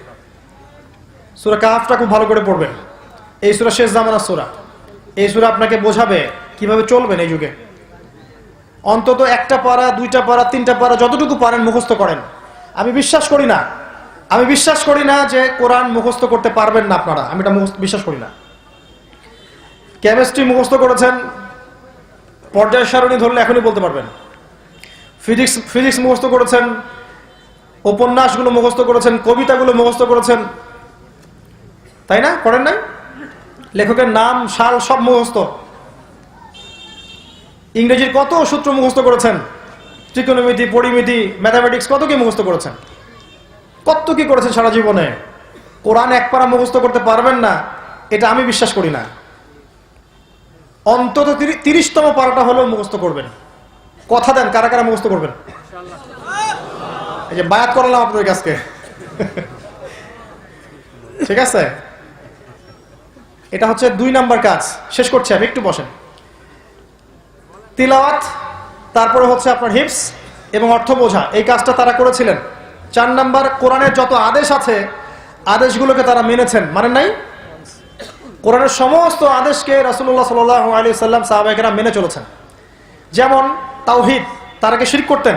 সূরা কাহফটা খুব ভালো করে পড়বেন। এই সূরা শেষ জামানার সূরা। এই সূরা আপনাকে বোঝাবে কিভাবে চলবেন এই যুগে। অন্তত একটা পারা, দুইটা পারা, তিনটা পারা, যতটুকু পারেন মুখস্থ করেন। আমি বিশ্বাস করি না যে কোরআন মুখস্থ করতে পারবেন না আপনারা, আমি এটা বিশ্বাস করি না। কেমিস্ট্রি মুখস্থ করেছেন, পর্যায় সারণী ধরলে এখনই বলতে পারবেন। ফিজিক্স মুখস্থ করেছেন, উপন্যাসগুলো মুখস্থ করেছেন, কবিতাগুলো মুখস্থ করেছেন, তাই না? করেন নাই? লেখকের নাম, সাল সব মুখস্থ। ইংরেজির কত সূত্র মুখস্থ করেছেন, ত্রিকোণমিতি, পরিমিতি, ম্যাথামেটিক্স, কত কি মুখস্থ করেছেন, কত কি করেছেন সারা জীবনে। কোরআন এক পারা মুখস্থ করতে পারবেন না, এটা আমি বিশ্বাস করি না। অন্তত 30তম পারাটা হলেও মুখস্থ করবেন। কথা দেন কারা কারা মুখস্থ করবেন? এই যে বায়াত করলাম আপনাদের কাছে, ঠিক আছে? এটা হচ্ছে 2 নাম্বার কাজ। শেষ করছি আমি, একটু বসেন। তিলাওয়াত, তারপরে হচ্ছে আপনার হিফজ এবং অর্থ বোঝা, এই কাজটা তারা করেছিলেন। 4 নাম্বার, কোরআনের যত আদেশ আছে আদেশগুলোকে তারা মেনেছেন, মানেন নাই? কোরআনের সমস্ত আদেশকে রাসূলুল্লাহ সাল্লাল্লাহু আলাইহি ওয়াসাল্লাম সাহাবায়ে কেরাম মেনে চলেছেন। যেমন তাওহীদ, তারা কি শিরক করতেন?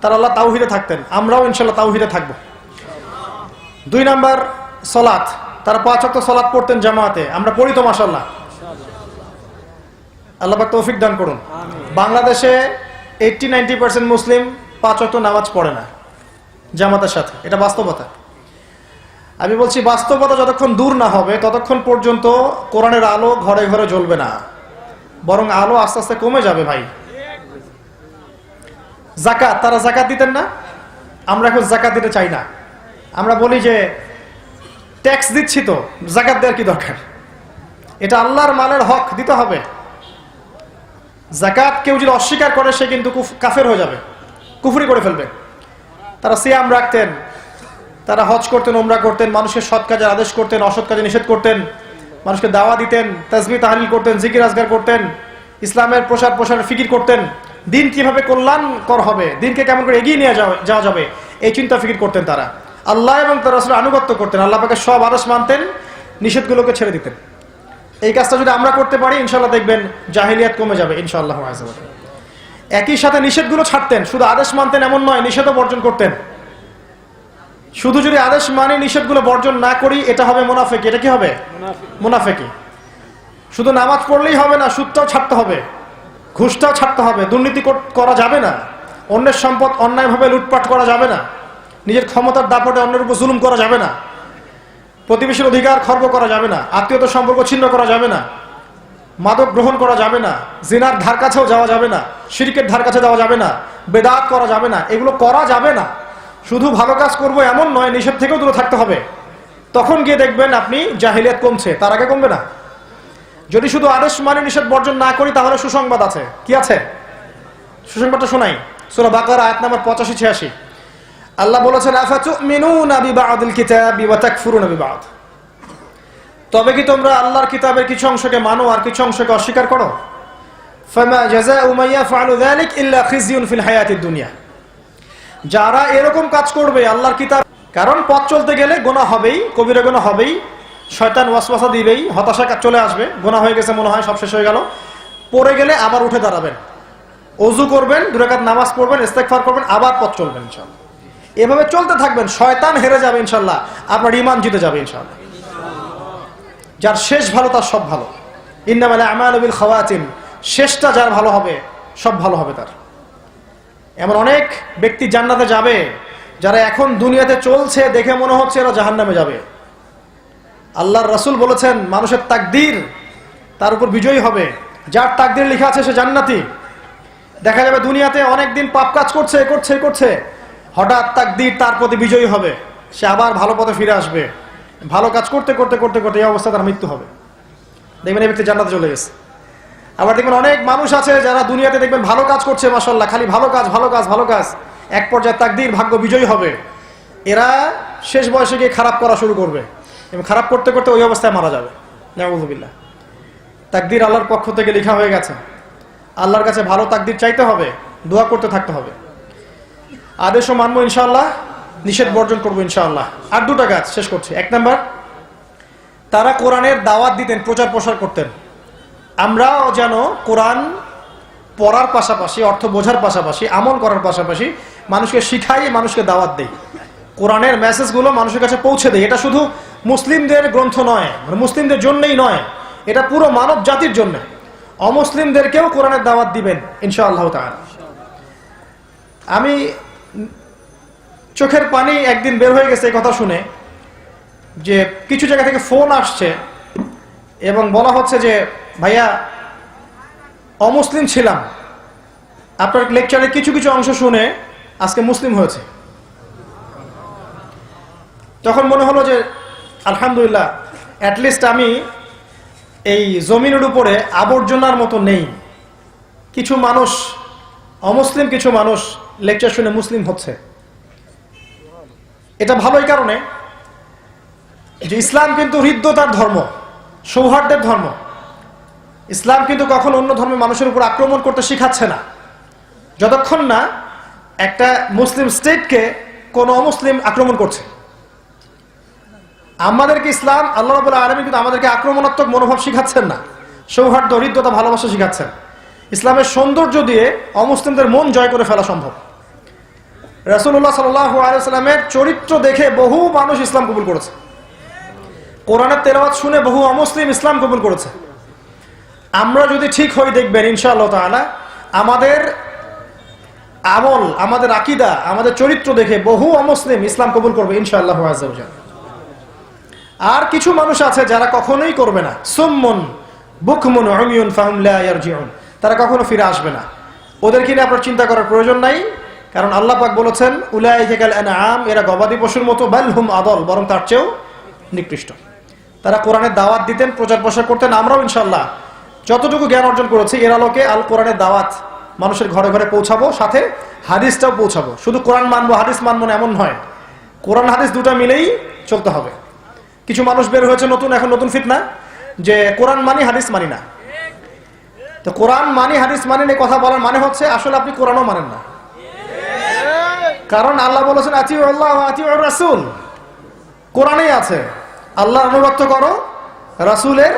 তারা আল্লাহ তাওহীদে থাকতেন, আমরাও ইনশাআল্লাহ তাওহীদে থাকবো। 2 নাম্বার সালাত, তারা 5 ওয়াক্ত সালাত পড়তেন জামাতে, আমরা পড়ি তো মাশাআল্লাহ। আল্লাহ পাক তৌফিক দান করুন। বাংলাদেশে 80-90% মুসলিম 5 ওয়াক্ত নামাজ পড়ে না জামাতের সাথে, এটা বাস্তবতা। আমি বলছি বাস্তবতা যতক্ষণ দূর না হবে ততক্ষণ পর্যন্ত কোরআনের আলো ঘরে ঘরে জ্বলবে না, বরং আলো আস্তে আস্তে কমে যাবে ভাই। যাকাত, তারা যাকাত দিতেন না, আমরা এখন যাকাত দিতে চাই না। আমরা বলি যে ট্যাক্স দিচ্ছি তো, যাকাত দেওয়ার কি দরকার, এটা আল্লাহর মালের হক, দিতে হবে। যাকাত কেউ যদি অস্বীকার করে সে কিন্তু কাফের হয়ে যাবে, কুফরি করে ফেলবে। তারা সিয়াম রাখতেন, তারা হজ করতেন, উমরা করতেন, মানুষকে সৎ কাজের আদেশ করতেন, অসৎ কাজে নিষেধ করতেন, মানুষকে দাওয়া দিতেন, তাসবিহ তাহলিল করতেন, জিকির আজগার করতেন, ইসলামের প্রসার প্রসারের ফিকির করতেন, দিন কিভাবে কল্যাণকর হবে, দিনকে কেমন করে এগিয়ে নিয়ে যাওয়া যাবে, এই চিন্তা ফিকির করতেন তারা। আল্লাহ এবং তার রাসূলের আনুগত্য করতেন, আল্লাহ পাকের সব আদেশ মানতেন, নিষেধগুলোকে ছেড়ে দিতেন। এই কাজটা যদি আমরা করতে পারি ইনশাআল্লাহ দেখবেন জাহিলিয়াত কমে যাবে ইনশাআল্লাহ। একই সাথে নিষেধগুলো ছাড়তেন, শুধু আদেশ মানতেন এমন নয়, নিষেধও বর্জন করতেন। শুধু যদি আদেশ মানি নিষেধগুলো বর্জন না করি এটা হবে মুনাফিকি। এটা কি হবে? মুনাফিকি। শুধু নামাজ পড়লেই হবে না, সুদটাও ছাড়তে হবে, ঘুষটাও ছাড়তে হবে, দুর্নীতি করা যাবে না, অন্যের সম্পদ অন্যায়ভাবে লুটপাট করা যাবে না, নিজের ক্ষমতার দাপটে অন্যের উপর জুলুম করা যাবে না, প্রতিবেশীর অধিকার খর্ব করা যাবে না, আত্মীয়তার সম্পর্ক ছিন্ন করা যাবে না, মাদক গ্রহণ করা যাবে না, জিনার ধার কাছেও যাওয়া যাবে না, শিরকের ধার কাছে যাওয়া যাবে না, বেদাত করা যাবে না, এগুলো করা যাবে না। শুধু ভালো কাজ করবো এমন নয়, নিষেধ থেকেও দূরে থাকতে হবে। তখন গিয়ে দেখবেন আপনি জাহিলিয়াত কমছে, তার আগে কমবে না। যদি শুধু আদেশ মানে নিষেধ বর্জন না করি তাহলে সুসংবাদ আছে। কি আছে? সুসংবাদটা শোনাই। সূরা বাকারা আয়াত নাম্বার 85-86 আল্লাহ বলেছেন, আফাতুমিনুনা বিবাদিল কিতাবি ওয়া তাকফুরুনা বিবাদ। তবে কি তোমরা আল্লাহর কিতাবের কিছু অংশকে মানো আর কিছু অংশকে অস্বীকার করো? ফামা জাযাউ মান ইয়াফআলু যালিক ইল্লা খিজিয়ুন ফিল হায়াতিদ দুনিয়া। যারা এরকম কাজ করবে আল্লাহর কিতাব, কারণ পথ চলতে গেলে গুনাহ হবেই, কবিরা গুনাহ হবেই, শয়তান ওয়াসওয়াসা দিবেই, হতাশা চলে আসবে, গুনাহ হয়ে গেছে মনে হয় সব শেষ হয়ে গেল, পড়ে গেলে আবার উঠে দাঁড়াবেন, ওযু করবেন, 2 রাকাত নামাজ পড়বেন, ইস্তেগফার করবেন, আবার পথ চলবেন ইনশাআল্লাহ। এভাবে চলতে থাকবেন, শয়তান হেরে যাবে ইনশাআল্লাহ, আপনার ঈমান জিতে যাবে ইনশাআল্লাহ। যার শেষ ভালো তার সব ভালো। ইন্নামাল আমালু বিল খাওয়াতিম, শেষটা যার ভালো হবে সব ভালো হবে তার। এমন অনেক ব্যক্তি জান্নাতে যাবে যারা এখন দুনিয়াতে চলছে দেখে মনে হচ্ছে এরা জাহান্নামে যাবে। আল্লাহর রাসূল বলেছেন মানুষের তাকদীর তার উপর বিজয়ী হবে, যার তাকদীর লেখা আছে সে জান্নাতি। দেখা যাবে দুনিয়াতে অনেকদিন পাপ কাজ করছে, হঠাৎ তাকদীর তার প্রতি বিজয়ী হবে, সে আবার ভালো পথে ফিরে আসবে, ভালো কাজ করতে এই অবস্থা তার মৃত্যু হবে। দেখবেন এই ব্যক্তি জান্নাতে চলে গেছে। আবার দেখবেন অনেক মানুষ আছে যারা দুনিয়াতে দেখবেন ভালো কাজ করছে মাশাআল্লাহ, খালি ভালো কাজ, এক পর্যায়ে তাকদীর ভাগ্য বিজয়ী হবে, এরা শেষ বয়সে গিয়ে খারাপ করা শুরু করবে এবং খারাপ করতে ওই অবস্থায় মারা যাবে। নাউযুবিল্লাহ। তাকদীর আল্লাহর পক্ষ থেকে লেখা হয়ে গেছে, আল্লাহর কাছে ভালো তাকদীর চাইতে হবে, দোয়া করতে থাকতে হবে। আদেশও মানবো ইনশাআল্লাহ, নিষেধ বর্জন করবো ইনশাআল্লাহ। আর 2টা কাজ শেষ করছি। 1 নাম্বার, তারা কোরআনের দাওয়াত দিতেন, প্রচার প্রসার করতেন। আমরাও যেন কোরআন পড়ার পাশাপাশি, অর্থ বোঝার পাশাপাশি, আমল করার পাশাপাশি মানুষকে শিখাই, মানুষকে দাওয়াত দেই, কোরআনের মেসেজগুলো মানুষের কাছে পৌঁছে দেয়। এটা শুধু মুসলিমদের গ্রন্থ নয়, মানে মুসলিমদের জন্যই নয়, এটা পুরো মানব জাতির জন্য। অমুসলিমদেরকেও কোরআনের দাওয়াত দিবেন ইনশাআল্লাহ তাআলা। আমি চোখের পানি একদিন বের হয়ে গেছে এই কথা শুনে, যে কিছু জায়গা থেকে ফোন আসছে এবং বলা হচ্ছে যে ভাইয়া অমুসলিম ছিলাম, আপনার লেকচারের কিছু অংশ শুনে আজকে মুসলিম হয়েছে। তখন মনে হলো যে আলহামদুলিল্লাহ, অ্যাটলিস্ট আমি এই জমিনের উপরে আবর্জনার মতো নেই। কিছু মানুষ অমুসলিম, কিছু মানুষ লেকচার শুনে মুসলিম হচ্ছে। এটা ভালো এই কারণে যে ইসলাম কিন্তু হৃদ্যতার ধর্ম, সৌহার্দ্যের ধর্ম। ইসলাম কিন্তু কখন অন্য ধর্মের মানুষের উপর আক্রমণ করতে শিখাচ্ছে না, যতক্ষণ না একটা মুসলিম স্টেটকে কোনো অমুসলিম আক্রমণ করছে। আমাদেরকে ইসলাম, আল্লাহ রাব্বুল আলামিন কিন্তু আমাদেরকে আক্রমণাত্মক মনোভাব শিখাচ্ছেন না, সৌহার্দ্য, হৃদ্যতা, ভালোবাসা শিখাচ্ছেন। ইসলামের সৌন্দর্য দিয়ে অমুসলিমদের মন জয় করে ফেলা সম্ভব। রাসূলুল্লাহ সাল্লাল্লাহু আলাইহি ওয়াসাল্লামের চরিত্র দেখে বহু মানুষ ইসলাম কবুল করেছে, কোরআনের তেলাওয়াত শুনে বহু অমুসলিম ইসলাম কবুল করেছে। আমরা যদি ঠিক হই দেখবেন ইনশাআল্লাহ তাআলা আমাদের আমল, আমাদের আকীদা, আমাদের চরিত্র দেখে বহু অমুসলিম ইসলাম কবুল করবে ইনশাআল্লাহ আযজা ওয়া জাল। আর কিছু মানুষ আছে যারা কখনোই করবে না, সুম্মুন বুকমুন উমিয়ুন ফাহুম লা ইয়ারজিউন, তারা কখনো ফিরে আসবে না। ওদেরকে নিয়ে আপনার চিন্তা করার প্রয়োজন নাই, কারণ আল্লাহ পাক বলেছেন উলাইকা কাল আনআম, এরা গবাদি পশুর মতো, বাল হুম আদল, বরং তার চেয়েও নিকৃষ্ট। তারা কোরআনের দাওয়াত দিতেন, প্রচার প্রসার করতেন। আমরাও ইনশাআল্লাহ যতটুকু জ্ঞান অর্জন করেছি এর আলোকে আল কোরআনের দাওয়াত মানুষের ঘরে ঘরে পৌঁছাবো, সাথে হাদিসটাও পৌঁছাবো। শুধু কোরআন মানবো হাদিস মানবো না এমন নয়, কোরআন হাদিস দুটা মিলেই চলতে হবে। কিছু মানুষ বের হয়েছে নতুন, এখন নতুন ফিতনা যে কোরআন মানি হাদিস মানি না। তো কোরআন মানি হাদিস মানি না কথা বলার মানে হচ্ছে আসলে আপনি কোরআনও মানেন না। কারণ আল্লাহ বলেছেন আতিউ আল্লাহ ওয়া আতিউ রাসূল, কোরআনেই আছে আল্লাহর আনুগত্য করো, রাসূলের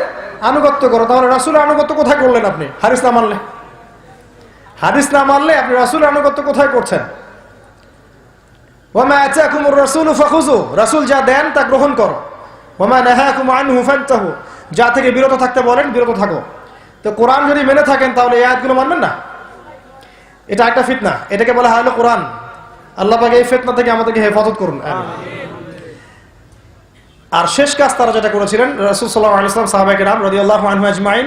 আনুগত্য করো। তাহলে রাসূলের আনুগত্য কোথায় করলেন আপনি? হাদিস না মানলে, হাদিস না মানলে আপনি রাসূলের আনুগত্য কোথায় করছেন? ওয়া মা আতাকুমুর রাসূলু ফাখুযু, রাসূল যা দেন তা গ্রহণ করো। ওয়া মা নাহাকুম আনহু ফান্তাহু, যা থেকে বিরত থাকতে বলেন বিরত থাকো। তো কোরআন যদি মেনে থাকেন তাহলে এই আয়াতগুলো মানবেন না। এটা একটা ফিতনা, এটাকে বলা হয় কোরআন। আল্লাহ পাক এই ফিতনা থেকে আমাদেরকে হেফাজত করুন। আর শেষ কাজ তারা যেটা করেছিলেন, রাসূল সাল্লাল্লাহু আলাইহি ওয়াসাল্লাম, সাহাবায়ে কেরাম রাদিয়াল্লাহু আনহুম আজমাইন,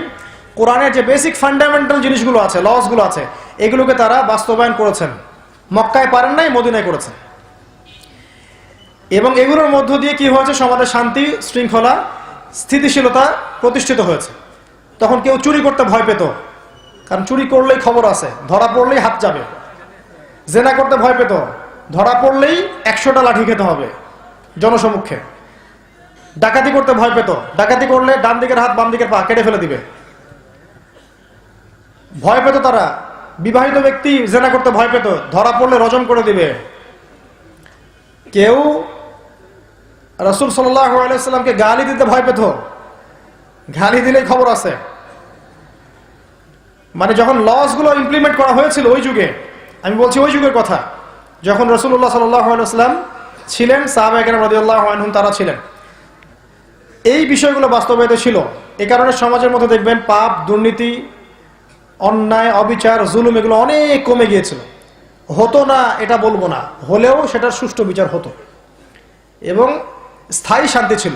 কোরআনের যে বেসিক ফান্ডামেন্টাল জিনিসগুলো আছে, লসগুলো আছে, এগুলোকে তারা বাস্তবায়ন করেছেন। মক্কায় পারেন নাই, মদিনায় করেছেন। এবং এগুলোর মধ্য দিয়ে কি হয়েছে? সমাজে শান্তি, শৃঙ্খলা, স্থিতিশীলতা প্রতিষ্ঠিত হয়েছে। তখন কেউ চুরি করতে ভয় পেত, কারণ চুরি করলেই খবর আছে, ধরা পড়লেই হাত যাবে। জেনা করতে ভয় পেত, ধরা পড়লেই 100টা লাঠি খেতে হবে জনসমক্ষে। ডাকাতি করতে ভয় পেত, ডাকাতি করলে ডান দিকের হাত বাম দিকের পা কেটে ফেলে দিবে। ভয় পেত তারা। বিবাহিত ব্যক্তি জেনা করতে ভয় পেত, ধরা পড়লে রজম করে দিবে। কেউ রাসূল সাল্লাল্লাহু আলাইহি ওয়াসাল্লামকে গালি দিতে ভয় পেত, গালি দিলেই খবর আছে। মানে যখন লসগুলো ইমপ্লিমেন্ট করা হয়েছিল ওই যুগে, আমি বলছি ওই যুগের কথা, যখন রাসূলুল্লাহ সাল্লাল্লাহু আলাইহি ওয়াসাল্লাম ছিলেন, সাহাবায়ে কেরাম রাদিয়াল্লাহু আনহুম তারা ছিলেন, এই বিষয়গুলো বাস্তবায়িত ছিল। এই কারণে সমাজের মধ্যে দেখবেন পাপ, দুর্নীতি, অন্যায়, অবিচার, জুলুম এগুলো অনেক কমে গিয়েছিল। হতো না এটা বলবো না, হলেও সেটার সুষ্ঠু বিচার হতো এবং স্থায়ী শান্তি ছিল।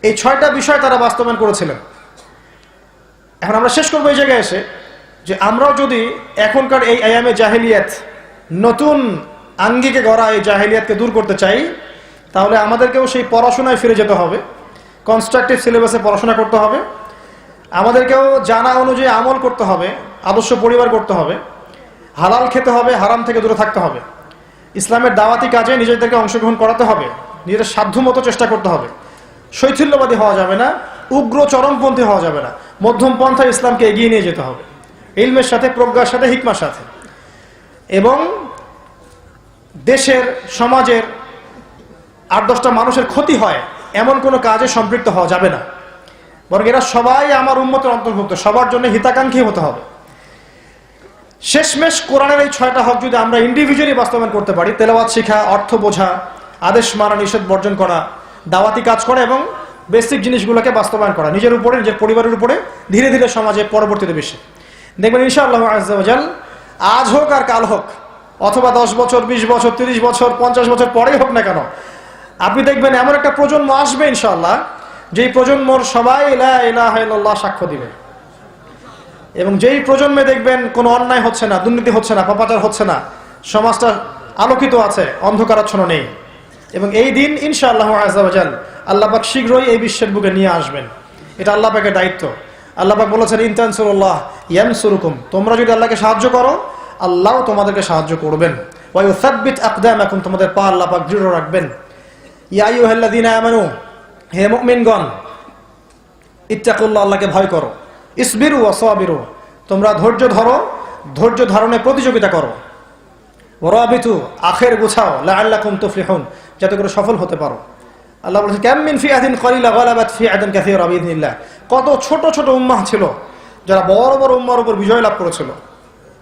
এই 6টা বিষয় তারা বাস্তবায়ন করেছিলেন। এখন আমরা শেষ করবো এই জায়গায় এসে যে আমরাও যদি এখনকার এই আয়ামে জাহেলিয়াত, নতুন আঙ্গিকে গড়া এই জাহেলিয়াতকে দূর করতে চাই, তাহলে আমাদেরকেও সেই পড়াশোনায় ফিরে যেতে হবে, কনস্ট্রাকটিভ সিলেবাসে পড়াশোনা করতে হবে। আমাদেরকেও জানা অনুযায়ী আমল করতে হবে, আদর্শ পরিবার করতে হবে, হালাল খেতে হবে, হারাম থেকে দূরে থাকতে হবে, ইসলামের দাওয়াতি কাজে নিজেদেরকে অংশগ্রহণ করাতে হবে, নিজের সাধ্যমতো চেষ্টা করতে হবে। শৈথিল্যবাদী হওয়া যাবে না, উগ্র চরমপন্থী হওয়া যাবে না, মধ্যম পন্থায় ইসলামকে এগিয়ে নিয়ে যেতে হবে, ইলমের সাথে, প্রজ্ঞার সাথে, হিকমার সাথে। এবং দেশের, সমাজের 8-10টা মানুষের ক্ষতি হয় এমন কোনো কাজে সম্পৃক্ত হওয়া যাবে না, বরং এরা সবাই আমার উম্মতের অন্তর্ভুক্ত, সবার জন্য হিতাকাঙ্ক্ষী হতে হবে। শেষমেশ কোরআনের এই 6টা হক যদি আমরা ইন্ডিভিজুয়ালি বাস্তবায়ন করতে পারি, তেলাওয়াত শিখা, অর্থ বোঝা, আদেশ মানা, নিষেধ বর্জন করা, দাওয়াতি কাজ করা এবং বেসিক জিনিসগুলোকে বাস্তবায়ন করা নিজের উপরে, নিজের পরিবারের উপরে, ধীরে ধীরে সমাজে, পরবর্তীতে বিশ্বে, দেখবেন ইনশাআল্লাহ আযজা ওয়া জাল, আজ হোক আর কাল হোক, অথবা 10 বছর, 20 বছর, 30 বছর, 50 বছর পরেই হোক না কেন, আপনি দেখবেন এমন একটা প্রজন্ম আসবে ইনশাআল্লাহ, যেই প্রজন্মর সবাই লা ইলাহা ইল্লাল্লাহ সাক্ষ্য দিবে। এবং যেই প্রজন্মে দেখবেন কোনো অন্যায় হচ্ছে না, দুর্নীতি হচ্ছে না, পাপাচার হচ্ছে না, সমাজটা আলোকিত আছে, অন্ধকারাচ্ছন্ন নেই। এবং এই দিন ইনশাআল্লাহ আযজা ওয়া জাল আল্লাহ পাক শীঘ্রই এই বিশ্বের বুকে নিয়ে আসবেন। এটা আল্লাহ পাকের দায়িত্ব। আল্লাহ পাক বলেছেন ইন তানসুরুল্লাহ ইয়ানসুরুকুম, তোমরা যদি আল্লাহকে সাহায্য করো আল্লাহ তোমাদেরকে সাহায্য করবেন। ওয়া ইউসাব্বিত আকদামাকুম, তোমাদের পা আল্লাহ পাক দৃঢ় রাখবেন। ইয়া আইয়ুহাল্লাযীনা আমানু, হে মুমিনগণ, ইত্তাকুল্লাহ, আল্লাহকে ভয় করো। ইসবিরু ওয়া সাবিরু, তোমরা ধৈর্য ধরো, ধৈর্য ধারণে প্রতিযোগিতা করো। ওয়ারাবিতু, আখের গুছাও, লাআল্লাকুম তুফলিহুন, যাতে করে সফল হতে পারো। আল্লাহ বলেছেন কাম মিন ফিআতিন ক্বালিলা গালাবাত ফিআতান কাসীরা বিইذনিল্লাহ, কত ছোট ছোট উম্মাহ ছিল যারা বড় বড় উম্মাহর উপর বিজয় লাভ করেছিল।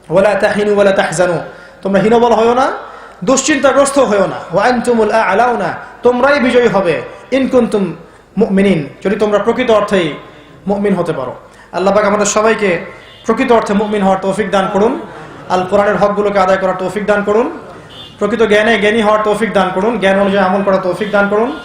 ওয়ালা তাহিনু ওয়ালা তাহজানু, তোমরা হীনবল হয়ো না দুশ্চিন্তাগ্রস্ত হয়েও না, ওয়া আনতুমুল আ'লাউনা, তোমরাই বিজয়ী হবে, ইন কুনতুম মুমিনিন, যদি তোমরা প্রকৃত অর্থেই মুমিন হতে পারো। আল্লাহ পাক আমাদের সবাইকে প্রকৃত অর্থে মুমিন হওয়ার তৌফিক দান করুন, আল কোরআনের হকগুলোকে আদায় করার তৌফিক দান করুন, প্রকৃত জ্ঞানে জ্ঞানী হওয়ার তৌফিক দান করুন, জ্ঞান অনুযায়ী আমল করার তৌফিক দান করুন।